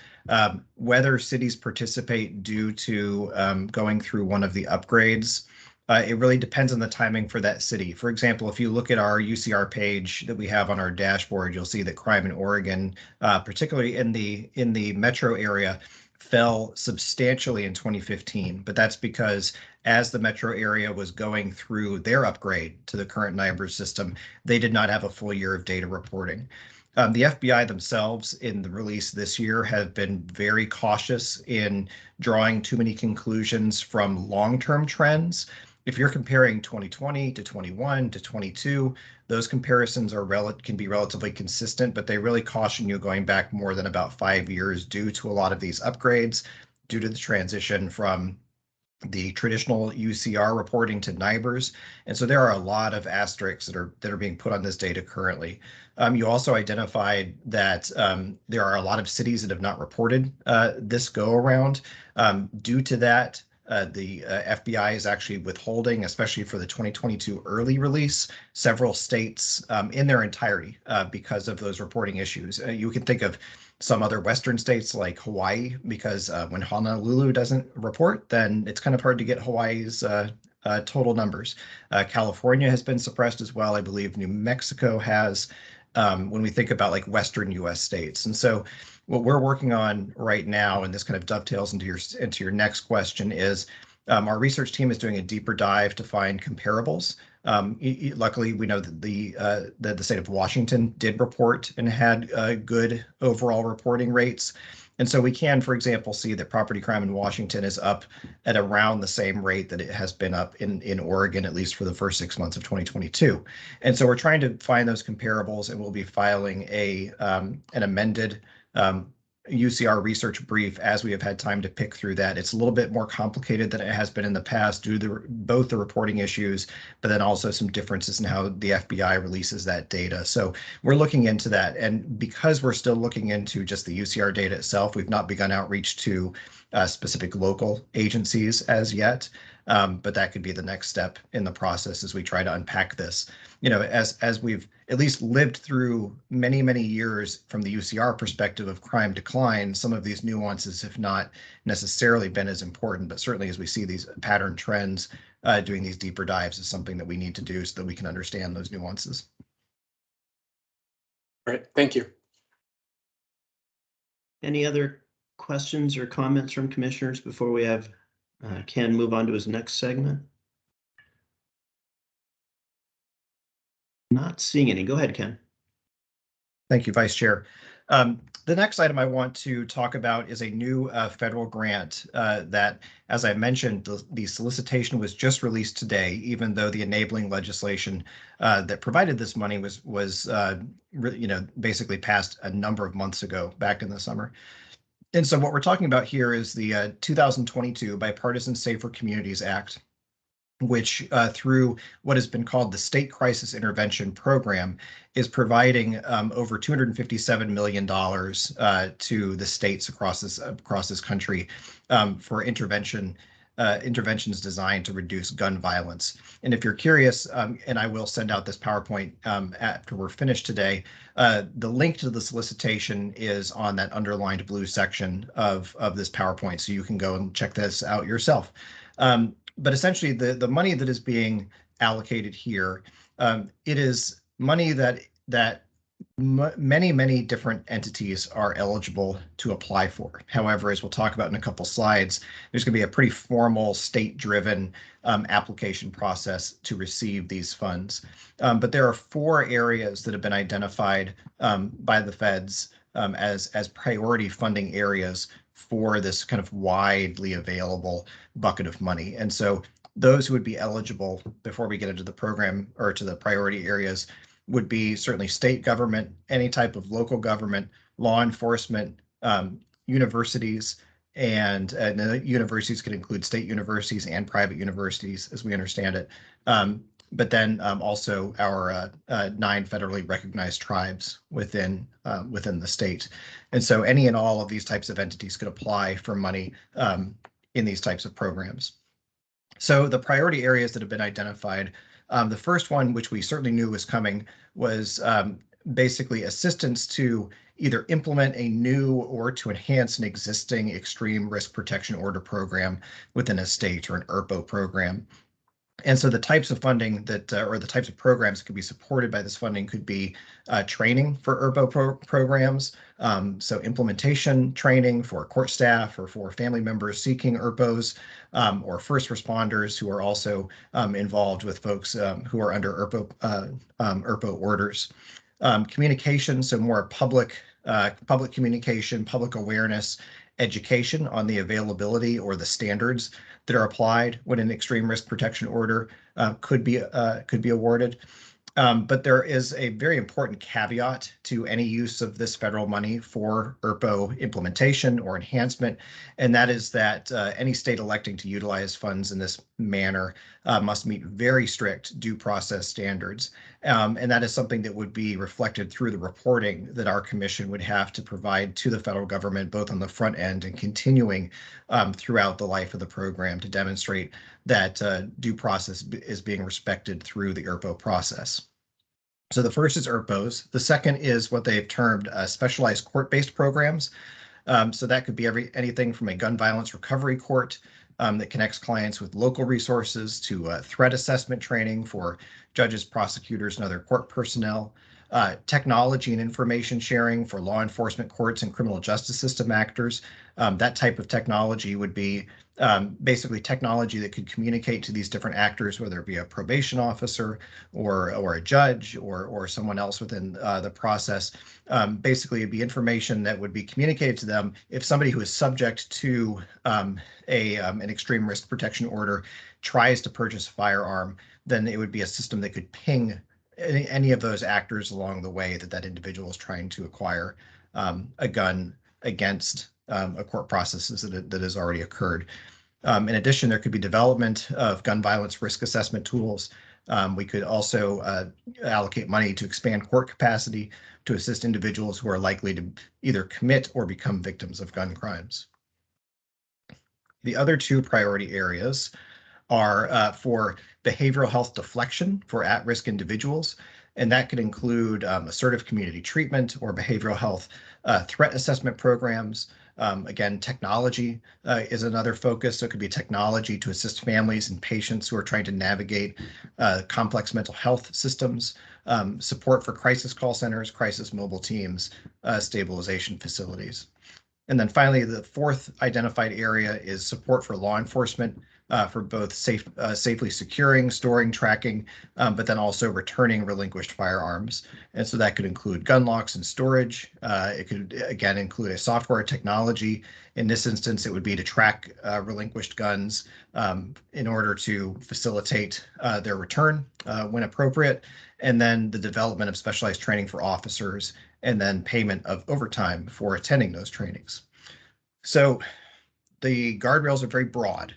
Whether cities participate due to going through one of the upgrades, it really depends on the timing for that city. For example, if you look at our UCR page that we have on our dashboard, you'll see that crime in Oregon, particularly in the metro area, fell substantially in 2015, but that's because as the metro area was going through their upgrade to the current NIBRS system, they did not have a full year of data reporting. The FBI themselves in the release this year have been very cautious in drawing too many conclusions from long-term trends. If you're comparing 2020 to 21 to 22, those comparisons can be relatively consistent, but they really caution you going back more than about 5 years due to a lot of these upgrades, due to the transition from the traditional UCR reporting to NIBRS. And so there are a lot of asterisks that are being put on this data currently. You also identified that there are a lot of cities that have not reported this go around. Due to that, the FBI is actually withholding, especially for the 2022 early release, several states in their entirety because of those reporting issues. You can think of some other Western states like Hawaii, because when Honolulu doesn't report, then it's kind of hard to get Hawaii's total numbers. California has been suppressed as well. I believe New Mexico has, when we think about like Western US states. And so what we're working on right now, and this kind of dovetails into your next question, is our research team is doing a deeper dive to find comparables. Luckily, we know that the state of Washington did report and had good overall reporting rates. And so we can, for example, see that property crime in Washington is up at around the same rate that it has been up in Oregon, at least for the first 6 months of 2022. And so we're trying to find those comparables, and we'll be filing an amended UCR research brief as we have had time to pick through that. It's a little bit more complicated than it has been in the past due to both the reporting issues, but then also some differences in how the FBI releases that data. So we're looking into that. And because we're still looking into just the UCR data itself, we've not begun outreach to specific local agencies as yet. But that could be the next step in the process as we try to unpack this. As we've at least lived through many, many years from the UCR perspective of crime decline, some of these nuances have not necessarily been as important, but certainly as we see these pattern trends, doing these deeper dives is something that we need to do so that we can understand those nuances. All right, thank you. Any other questions or comments from commissioners before we have Ken move on to his next segment? Not seeing any. Go ahead, Ken. Thank you, Vice Chair. The next item I want to talk about is a new federal grant that, as I mentioned, the solicitation was just released today, even though the enabling legislation that provided this money was basically passed a number of months ago, back in the summer. And so what we're talking about here is the 2022 Bipartisan Safer Communities Act, which through what has been called the State Crisis Intervention Program is providing over $257 million to the states across this country for interventions designed to reduce gun violence. And if you're curious, and I will send out this PowerPoint after we're finished today, the link to the solicitation is on that underlined blue section of this PowerPoint, so you can go and check this out yourself. But essentially, the money that is being allocated here, it is money that many different entities are eligible to apply for. However, as we'll talk about in a couple slides, there's going to be a pretty formal state-driven application process to receive these funds. But there are 4 areas that have been identified by the feds as priority funding areas for this kind of widely available bucket of money. And so those who would be eligible, before we get into the program or to the priority areas, would be certainly state government, any type of local government, law enforcement, universities, and the universities could include state universities and private universities, as we understand it. But then also our 9 federally recognized tribes within the state. And so any and all of these types of entities could apply for money in these types of programs. So the priority areas that have been identified, the first one, which we certainly knew was coming, was basically assistance to either implement a new or to enhance an existing extreme risk protection order program within a state, or an ERPO program. And so the types of funding that, or the types of programs that could be supported by this funding could be training for ERPO programs. So implementation training for court staff or for family members seeking ERPOs, or first responders who are also involved with folks who are under ERPO orders. Communication, so more public communication, public awareness, education on the availability or the standards that are applied when an extreme risk protection order could be awarded. But there is a very important caveat to any use of this federal money for ERPO implementation or enhancement, and that is that any state electing to utilize funds in this manner must meet very strict due process standards. And that is something that would be reflected through the reporting that our commission would have to provide to the federal government, both on the front end and continuing throughout the life of the program, to demonstrate that due process is being respected through the ERPO process. So the first is ERPOs. The second is what they've termed specialized court-based programs. So that could be anything from a gun violence recovery court that connects clients with local resources, to threat assessment training for judges, prosecutors, and other court personnel, technology and information sharing for law enforcement, courts, and criminal justice system actors. That type of technology would be basically technology that could communicate to these different actors, whether it be a probation officer or a judge or someone else within the process. Basically, it'd be information that would be communicated to them if somebody who is subject to an extreme risk protection order tries to purchase a firearm. Then it would be a system that could ping any of those actors along the way that individual is trying to acquire a gun against a court process that has already occurred. In addition, there could be development of gun violence risk assessment tools. We could also allocate money to expand court capacity to assist individuals who are likely to either commit or become victims of gun crimes. The other 2 priority areas are for behavioral health deflection for at-risk individuals, and that could include assertive community treatment or behavioral health threat assessment programs. Again, technology is another focus. So it could be technology to assist families and patients who are trying to navigate complex mental health systems, support for crisis call centers, crisis mobile teams, stabilization facilities. And then finally, the 4th identified area is support for law enforcement for both safely securing, storing, tracking, but then also returning relinquished firearms. And so that could include gun locks and storage. It could, again, include a software technology. In this instance, it would be to track relinquished guns in order to facilitate their return when appropriate, and then the development of specialized training for officers, and then payment of overtime for attending those trainings. So the guardrails are very broad.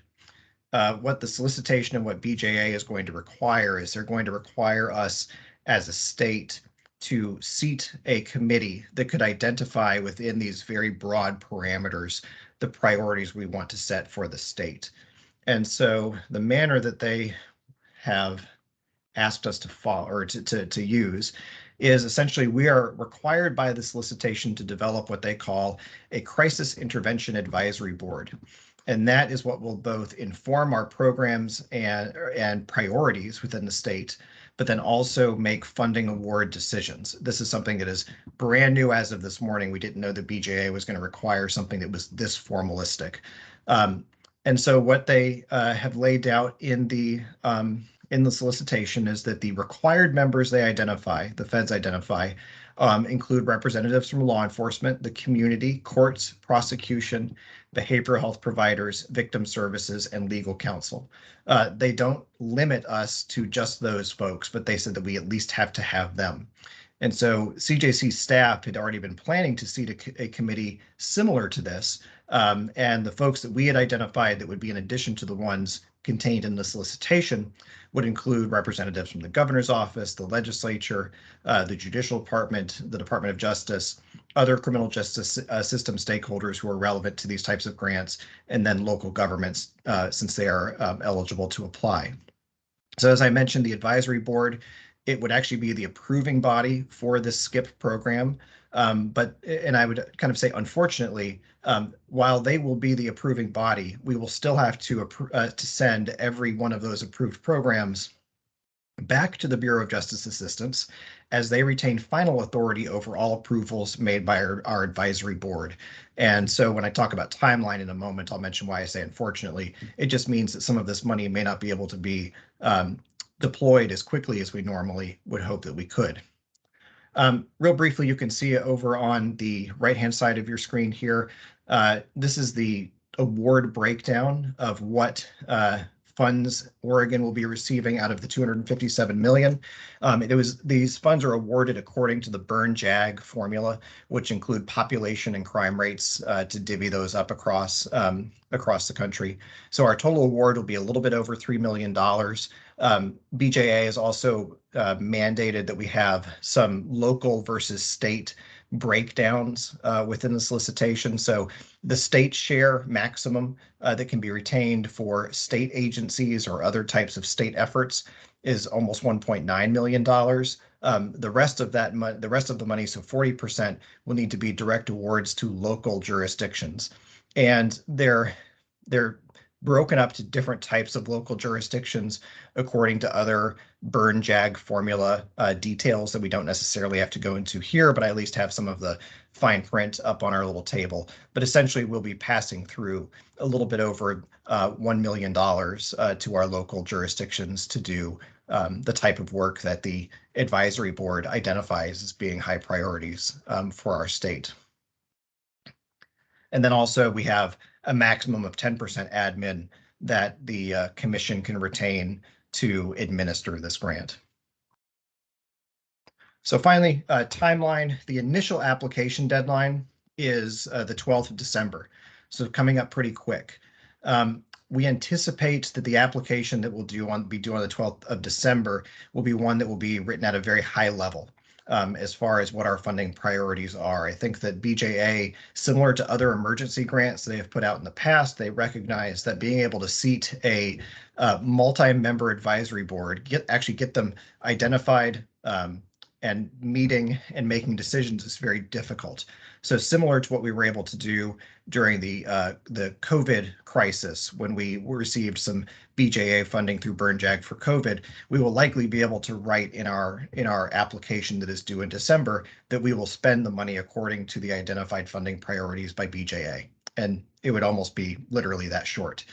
What the solicitation and what BJA is going to require is they're going to require us as a state to seat a committee that could identify within these very broad parameters the priorities we want to set for the state. And so the manner that they have asked us to follow or to use is essentially we are required by the solicitation to develop what they call a crisis intervention advisory board. And that is what will both inform our programs and priorities within the state, but then also make funding award decisions. This is something that is brand new as of this morning. We didn't know the BJA was going to require something that was this formalistic. And so what they have laid out in the solicitation is that the required members they identify, the feds identify, include representatives from law enforcement, the community, courts, prosecution, behavioral health providers, victim services, and legal counsel. They don't limit us to just those folks, but they said that we at least have to have them. And so CJC staff had already been planning to seat a committee similar to this. And the folks that we had identified that would be in addition to the ones contained in the solicitation would include representatives from the governor's office, the legislature, the judicial department, the Department of Justice, other criminal justice system stakeholders who are relevant to these types of grants, and then local governments since they are eligible to apply. So as I mentioned, the advisory board, it would actually be the approving body for this SCIP program. And I would kind of say, unfortunately, while they will be the approving body, we will still have to send every one of those approved programs back to the Bureau of Justice Assistance, as they retain final authority over all approvals made by our advisory board. And so when I talk about timeline in a moment, I'll mention why I say unfortunately. It just means that some of this money may not be able to be deployed as quickly as we normally would hope that we could. Real briefly, you can see over on the right-hand side of your screen here. This is the award breakdown of what funds Oregon will be receiving out of the $257 million. These funds are awarded according to the Byrne-JAG formula, which include population and crime rates to divvy those up across the country. So our total award will be a little bit over $3 million. BJA has also mandated that we have some local versus state breakdowns within the solicitation. So the state share maximum that can be retained for state agencies or other types of state efforts is almost $1.9 million. The rest of the money, so 40%, will need to be direct awards to local jurisdictions, and they're broken up to different types of local jurisdictions according to other Byrne-JAG formula details that we don't necessarily have to go into here, but I at least have some of the fine print up on our little table. But essentially, we'll be passing through a little bit over $1 million to our local jurisdictions to do the type of work that the advisory board identifies as being high priorities for our state. And then also we have a maximum of 10% admin that the commission can retain to administer this grant. So finally, timeline. The initial application deadline is the 12th of December, so coming up pretty quick. We anticipate that the application that we'll be due on the 12th of December will be one that will be written at a very high level. As far as what our funding priorities are. I think that BJA, similar to other emergency grants they have put out in the past, they recognize that being able to seat a multi-member advisory board, get them identified and meeting and making decisions is very difficult. So similar to what we were able to do during the COVID crisis, when we received some BJA funding through Byrne-JAG for COVID, we will likely be able to write in our application that is due in December that we will spend the money according to the identified funding priorities by BJA. And it would almost be literally that short.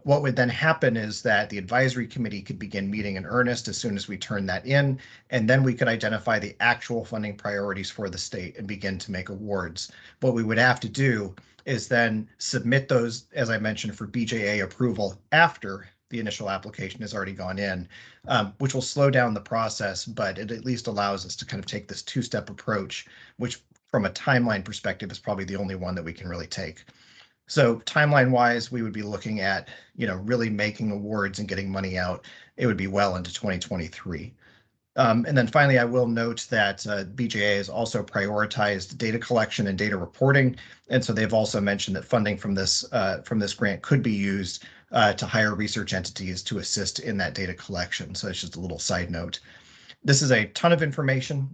What would then happen is that the advisory committee could begin meeting in earnest as soon as we turn that in, and then we could identify the actual funding priorities for the state and begin to make awards. What we would have to do is then submit those, as I mentioned, for BJA approval after the initial application has already gone in, which will slow down the process, but it at least allows us to kind of take this two-step approach, which from a timeline perspective is probably the only one that we can really take. So timeline-wise, we would be looking at, really making awards and getting money out. It would be well into 2023. And then finally, I will note that BJA has also prioritized data collection and data reporting. And so they've also mentioned that funding from this grant could be used to hire research entities to assist in that data collection. So it's just a little side note. This is a ton of information.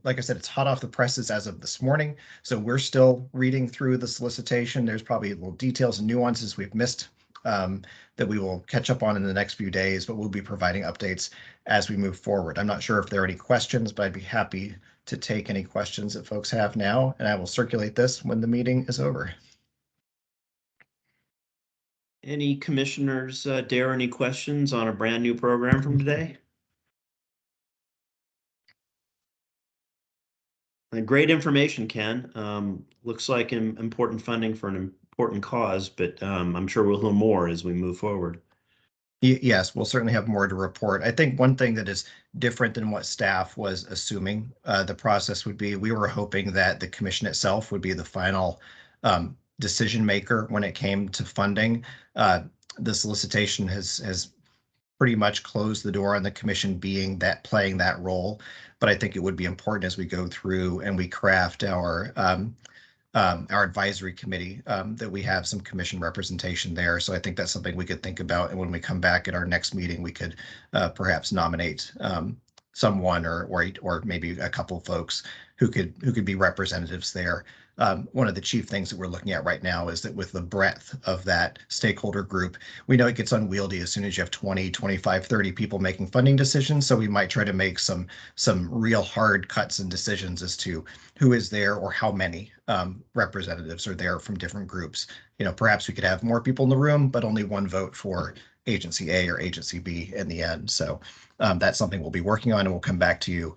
Like I said, it's hot off the presses as of this morning. So we're still reading through the solicitation. There's probably little details and nuances we've missed that we will catch up on in the next few days, but we'll be providing updates as we move forward. I'm not sure if there are any questions, but I'd be happy to take any questions that folks have now, and I will circulate this when the meeting is over. Any commissioners dare any questions on a brand new program from today? Great information, Ken. Looks like important funding for an important cause, but I'm sure we'll know more as we move forward. Yes, we'll certainly have more to report. I think one thing that is different than what staff was assuming the process would be, we were hoping that the commission itself would be the final decision maker when it came to funding. The solicitation has pretty much closed the door on the commission playing that role. But I think it would be important as we go through and we craft our advisory committee that we have some commission representation there. So I think that's something we could think about. And when we come back at our next meeting, we could perhaps nominate someone or maybe a couple folks who could be representatives there. One of the chief things that we're looking at right now is that with the breadth of that stakeholder group, we know it gets unwieldy as soon as you have 20, 25, 30 people making funding decisions. So we might try to make some real hard cuts and decisions as to who is there or how many representatives are there from different groups. Perhaps we could have more people in the room, but only one vote for agency A or agency B in the end. So that's something we'll be working on, and we'll come back to you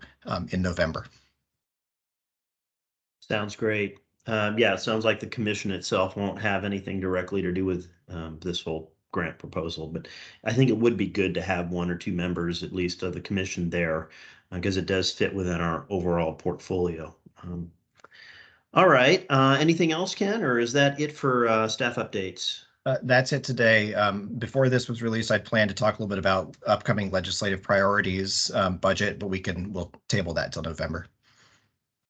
in November. Sounds great. Yeah, it sounds like the commission itself won't have anything directly to do with this whole grant proposal, but I think it would be good to have one or two members at least of the commission there because it does fit within our overall portfolio. All right. Anything else, Ken, or is that it for staff updates? That's it today. Before this was released, I'd planned to talk a little bit about upcoming legislative priorities, budget, but we'll table that till November.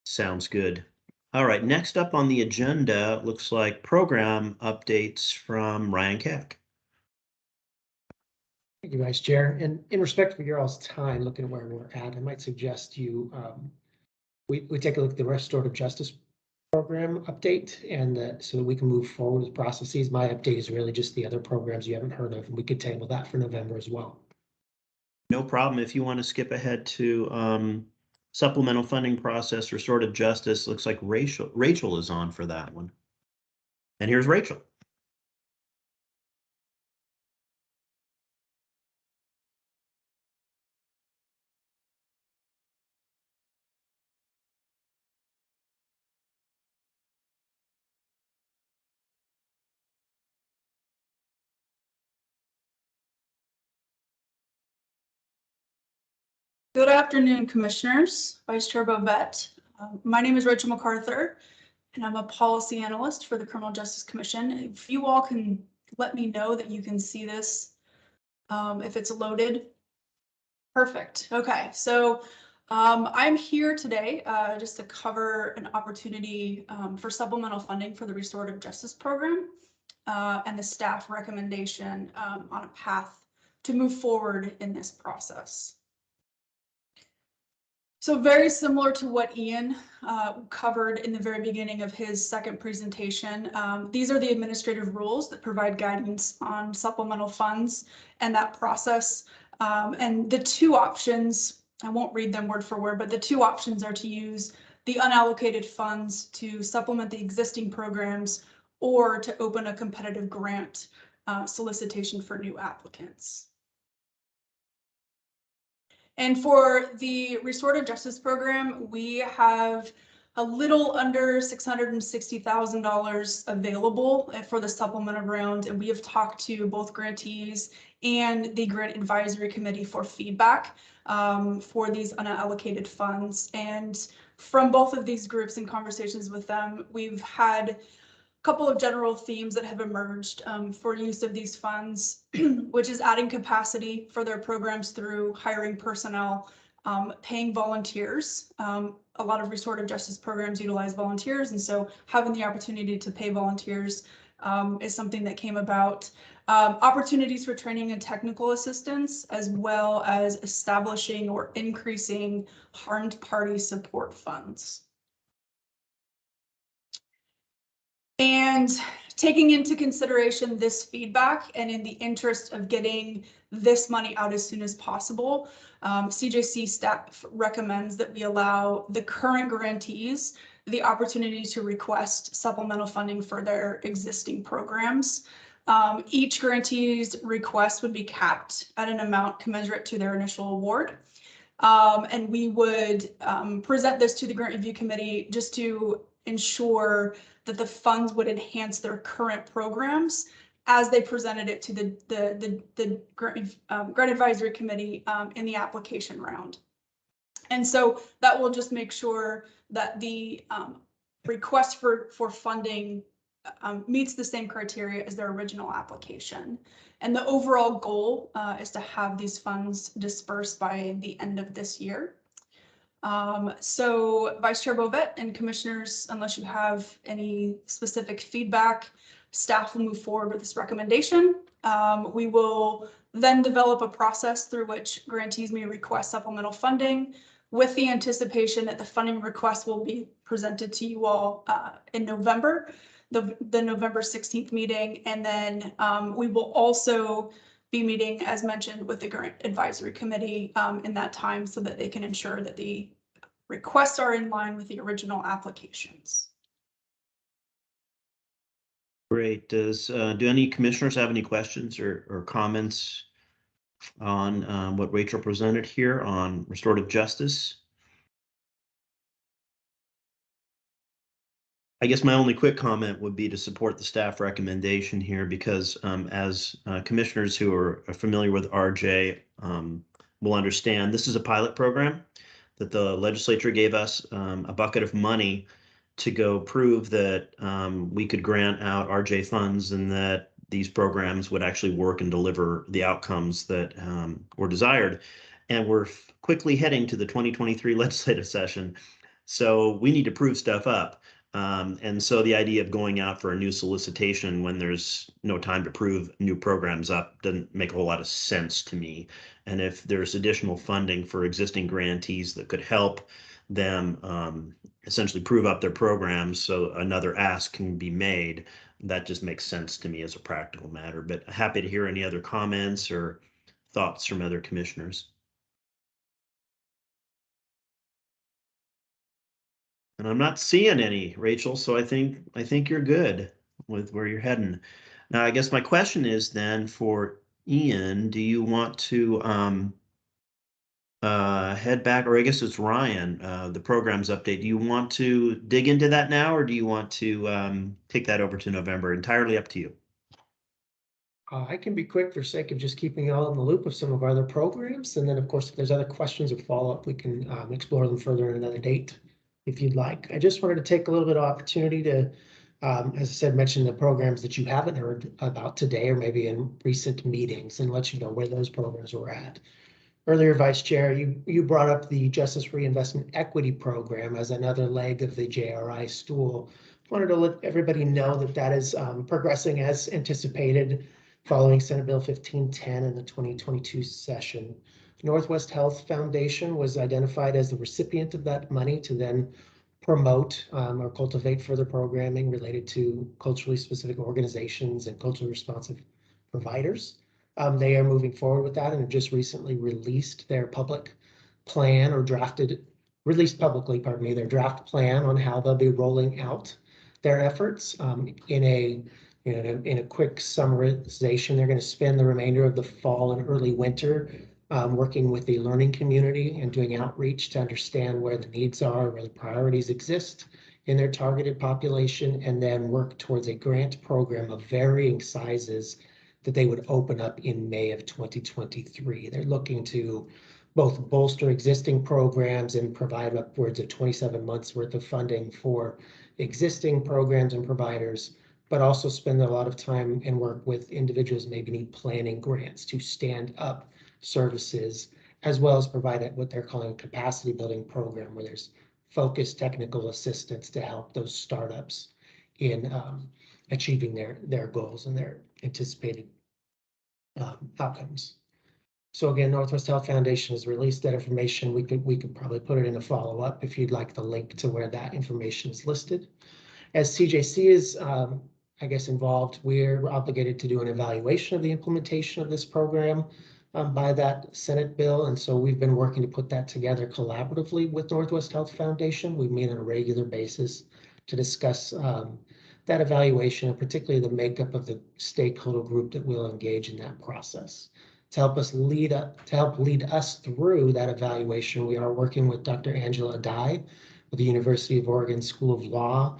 Sounds good. All right, next up on the agenda looks like program updates from Ryan Keck. Thank you, Vice Chair. And in respect of your all's time, looking at where we're at, I might suggest you we take a look at the restorative justice program update, and so that we can move forward with processes. My update is really just the other programs you haven't heard of, and we could table that for November as well. No problem. If you want to skip ahead to supplemental funding process, restorative justice, looks like Rachel is on for that one. And here's Rachel. Good afternoon, Commissioners, Vice Chair Bovett. My name is Rachel MacArthur, and I'm a policy analyst for the Criminal Justice Commission. If you all can let me know that you can see this, if it's loaded. Perfect. Okay, so I'm here today just to cover an opportunity for supplemental funding for the Restorative Justice Program and the staff recommendation on a path to move forward in this process. So very similar to what Ian covered in the very beginning of his second presentation, these are the administrative rules that provide guidance on supplemental funds and that process. And the two options, I won't read them word for word, but the two options are to use the unallocated funds to supplement the existing programs or to open a competitive grant solicitation for new applicants. And for the Restorative Justice Program, we have a little under $660,000 available for the supplemental round, and we have talked to both grantees and the Grant Advisory Committee for feedback for these unallocated funds. And from both of these groups and conversations with them, we've had couple of general themes that have emerged for use of these funds, which is adding capacity for their programs through hiring personnel, paying volunteers. A lot of restorative justice programs utilize volunteers, and so having the opportunity to pay volunteers is something that came about. Opportunities for training and technical assistance, as well as establishing or increasing harmed party support funds. And taking into consideration this feedback and in the interest of getting this money out as soon as possible, CJC staff recommends that we allow the current grantees the opportunity to request supplemental funding for their existing programs. Each grantee's request would be capped at an amount commensurate to their initial award. And we would present this to the grant review committee just to ensure that the funds would enhance their current programs as they presented it to the grant advisory committee in the application round. And so that will just make sure that the request for funding meets the same criteria as their original application. And the overall goal is to have these funds dispersed by the end of this year. So Vice Chair Bovet and commissioners, unless you have any specific feedback, staff will move forward with this recommendation. We will then develop a process through which grantees may request supplemental funding, with the anticipation that the funding request will be presented to you all in November, the November 16th meeting. And then we will also be meeting, as mentioned, with the grant advisory committee in that time so that they can ensure that the requests are in line with the original applications. Great. Do any commissioners have any questions or comments on what Rachel presented here on restorative justice? I guess my only quick comment would be to support the staff recommendation here, because as commissioners who are familiar with RJ will understand, this is a pilot program that the legislature gave us a bucket of money to go prove that we could grant out RJ funds and that these programs would actually work and deliver the outcomes that were desired. And we're quickly heading to the 2023 legislative session. So we need to prove stuff up. And so the idea of going out for a new solicitation when there's no time to prove new programs up doesn't make a whole lot of sense to me. And if there's additional funding for existing grantees that could help them essentially prove up their programs so another ask can be made, that just makes sense to me as a practical matter. But happy to hear any other comments or thoughts from other commissioners. And I'm not seeing any, Rachel, so I think you're good with where you're heading. Now, I guess my question is then for Ian, do you want to head back, or I guess it's Ryan, the programs update. Do you want to dig into that now, or do you want to take that over to November? Entirely up to you. I can be quick for sake of just keeping you all in the loop of some of our other programs. And then, of course, if there's other questions or follow-up, we can explore them further in another date if you'd like. I just wanted to take a little bit of opportunity to, as I said, mention the programs that you haven't heard about today or maybe in recent meetings and let you know where those programs were at. Earlier, Vice Chair, you brought up the Justice Reinvestment Equity Program as another leg of the JRI stool. Wanted to let everybody know that that is progressing as anticipated following Senate Bill 1510 in the 2022 session. Northwest Health Foundation was identified as the recipient of that money to then promote or cultivate further programming related to culturally specific organizations and culturally responsive providers. They are moving forward with that and have just recently released their public plan or released publicly, pardon me, their draft plan on how they'll be rolling out their efforts. In a quick summarization, they're going to spend the remainder of the fall and early winter working with the learning community and doing outreach to understand where the needs are, where the priorities exist in their targeted population, and then work towards a grant program of varying sizes that they would open up in May of 2023. They're looking to both bolster existing programs and provide upwards of 27 months worth of funding for existing programs and providers, but also spend a lot of time and work with individuals maybe need planning grants to stand up services, as well as provide what they're calling a capacity building program, where there's focused technical assistance to help those startups in achieving their goals and their anticipated outcomes. So again, Northwest Health Foundation has released that information. We could probably put it in a follow-up if you'd like the link to where that information is listed. As CJC is I guess, involved. We're obligated to do an evaluation of the implementation of this program by that Senate bill. And so we've been working to put that together collaboratively with Northwest Health Foundation. We meet on a regular basis to discuss that evaluation, and particularly the makeup of the stakeholder group that will engage in that process. To help lead us through that evaluation, we are working with Dr. Angela Dye with the University of Oregon School of Law.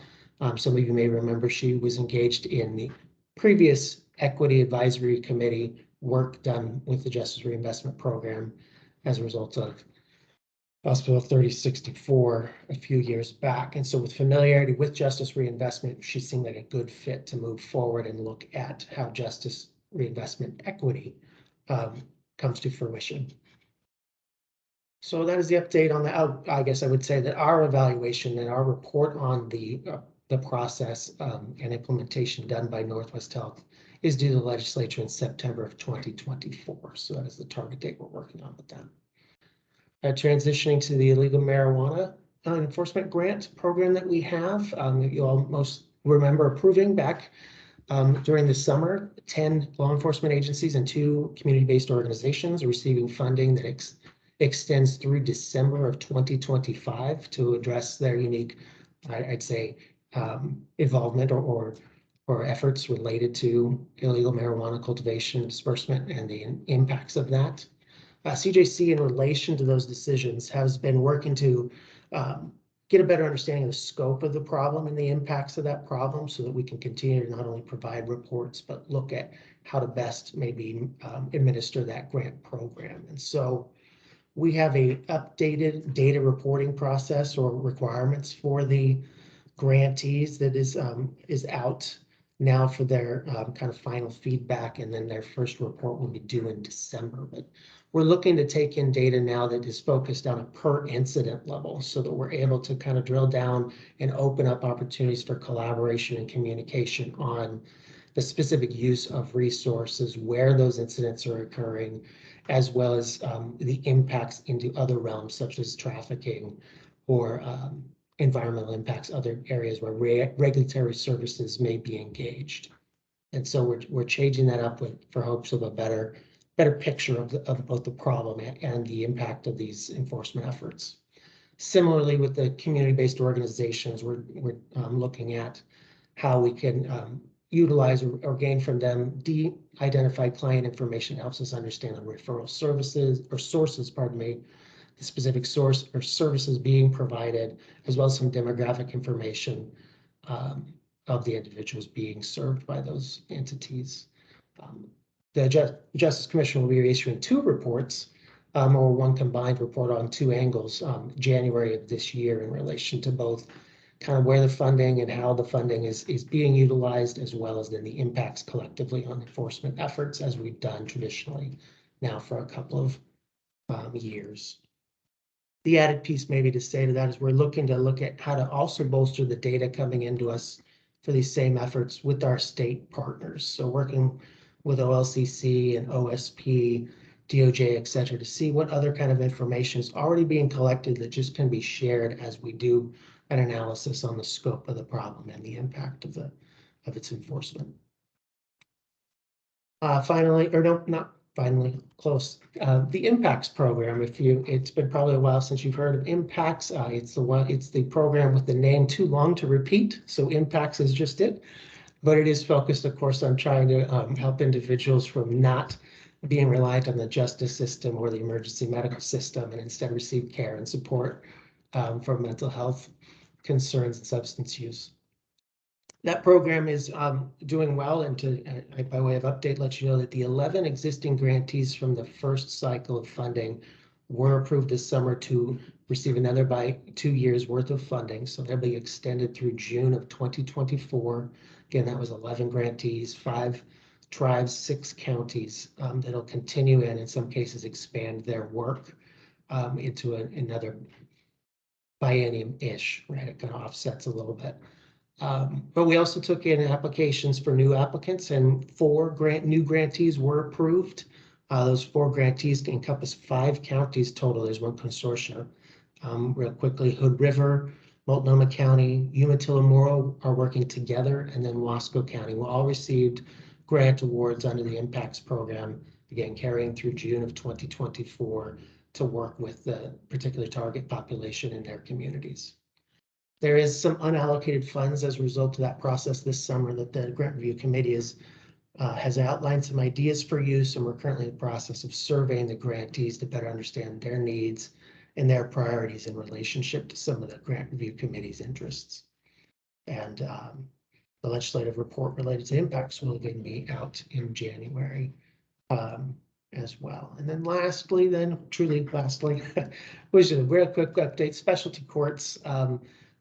Some of you may remember she was engaged in the previous Equity Advisory Committee work done with the Justice Reinvestment Program as a result of House Bill 3064 a few years back. And so with familiarity with justice reinvestment, she seemed like a good fit to move forward and look at how justice reinvestment equity comes to fruition. So that is the update on the, I guess I would say that our evaluation and our report on the process and implementation done by Northwest Health is due to the legislature in September of 2024. So that is the target date we're working on with them. Transitioning to the illegal marijuana enforcement grant program that we have, you all most remember approving back during the summer, 10 law enforcement agencies and 2 community-based organizations are receiving funding that extends through December of 2025 to address their unique, I'd say, involvement or efforts related to illegal marijuana cultivation, disbursement, and the impacts of that. CJC, in relation to those decisions, has been working to get a better understanding of the scope of the problem and the impacts of that problem so that we can continue to not only provide reports, but look at how to best maybe administer that grant program. And so we have a updated data reporting process or requirements for the grantees that is out now for their kind of final feedback, and then their first report will be due in December. But we're looking to take in data now that is focused on a per incident level so that we're able to kind of drill down and open up opportunities for collaboration and communication on the specific use of resources, where those incidents are occurring, as well as the impacts into other realms such as trafficking or environmental impacts, other areas where regulatory services may be engaged. And so we're changing that up for hopes of a better picture of both the problem and the impact of these enforcement efforts. Similarly, with the community-based organizations, we're looking at how we can utilize or gain from them de-identified client information that helps us understand the referral services or sources, pardon me, the specific source or services being provided, as well as some demographic information of the individuals being served by those entities. The Justice Commission will be issuing 2 reports or one combined report on 2 angles January of this year in relation to both kind of where the funding and how the funding is being utilized, as well as then the impacts collectively on enforcement efforts, as we've done traditionally now for a couple of years. The added piece maybe to say to that is we're looking at how to also bolster the data coming into us for these same efforts with our state partners. So working with OLCC and OSP, DOJ, et cetera, to see what other kind of information is already being collected that just can be shared as we do an analysis on the scope of the problem and the impact of its enforcement. Finally, or no, not finally, close. The Impacts program. It's been probably a while since you've heard of Impacts. It's the program with the name too long to repeat. So Impacts is just it, but it is focused, of course, on trying to help individuals from not being reliant on the justice system or the emergency medical system, and instead receive care and support for mental health concerns and substance use. That program is doing well, and by way of update, let you know that the 11 existing grantees from the first cycle of funding were approved this summer to receive another by 2 years worth of funding. So they'll be extended through June of 2024. Again, that was 11 grantees, 5 tribes, 6 counties that'll continue and in some cases expand their work into another biennium-ish, right? It kind of offsets a little bit. But we also took in applications for new applicants, and 4 new grantees were approved. Those 4 grantees encompass 5 counties total. There's one consortium. Real quickly, Hood River, Multnomah County, Umatilla-Morrow are working together, and then Wasco County will all received grant awards under the Impacts Program, again, carrying through June of 2024 to work with the particular target population in their communities. There is some unallocated funds as a result of that process this summer that the Grant Review Committee has outlined some ideas for use, and we're currently in the process of surveying the grantees to better understand their needs and their priorities in relationship to some of the Grant Review Committee's interests. And the legislative report related to impacts will again be out in January as well. And then lastly, truly lastly, which is a real quick update, specialty courts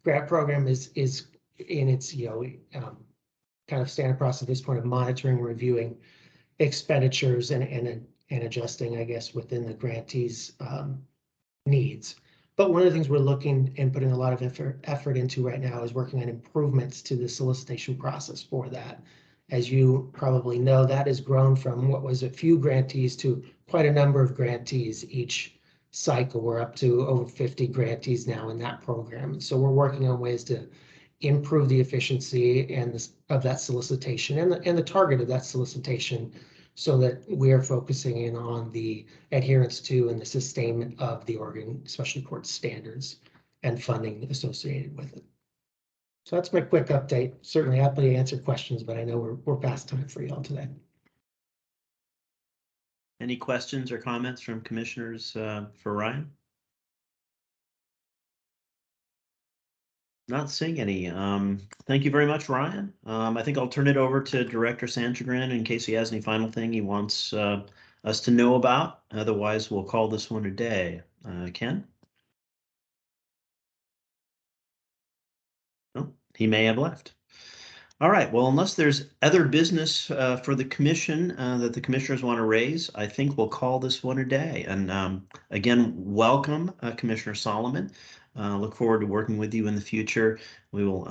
grant program is in its kind of standard process at this point of monitoring, reviewing expenditures and adjusting, I guess, within the grantees' needs. But one of the things we're looking and putting a lot of effort into right now is working on improvements to the solicitation process for that. As you probably know, that has grown from what was a few grantees to quite a number of grantees each cycle. We're up to over 50 grantees now in that program. So we're working on ways to improve the efficiency of that solicitation and the target of that solicitation, so that we are focusing in on the adherence to and the sustainment of the Oregon Specialty Court standards and funding associated with it. So that's my quick update. Certainly happy to answer questions, but I know we're past time for y'all today. Any questions or comments from commissioners for Ryan? Not seeing any. Thank you very much, Ryan. I think I'll turn it over to Director Sanchagrin in case he has any final thing he wants us to know about. Otherwise, we'll call this one a day. Ken? Oh, he may have left. All right, well, unless there's other business for the commission that the commissioners want to raise, I think we'll call this one a day. And again, welcome, Commissioner Solomon. Look forward to working with you in the future. We will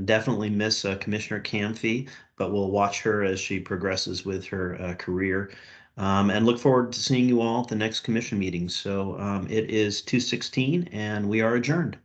definitely miss Commissioner Camphy, but we'll watch her as she progresses with her career. And look forward to seeing you all at the next commission meeting. So it is 2:16 and we are adjourned.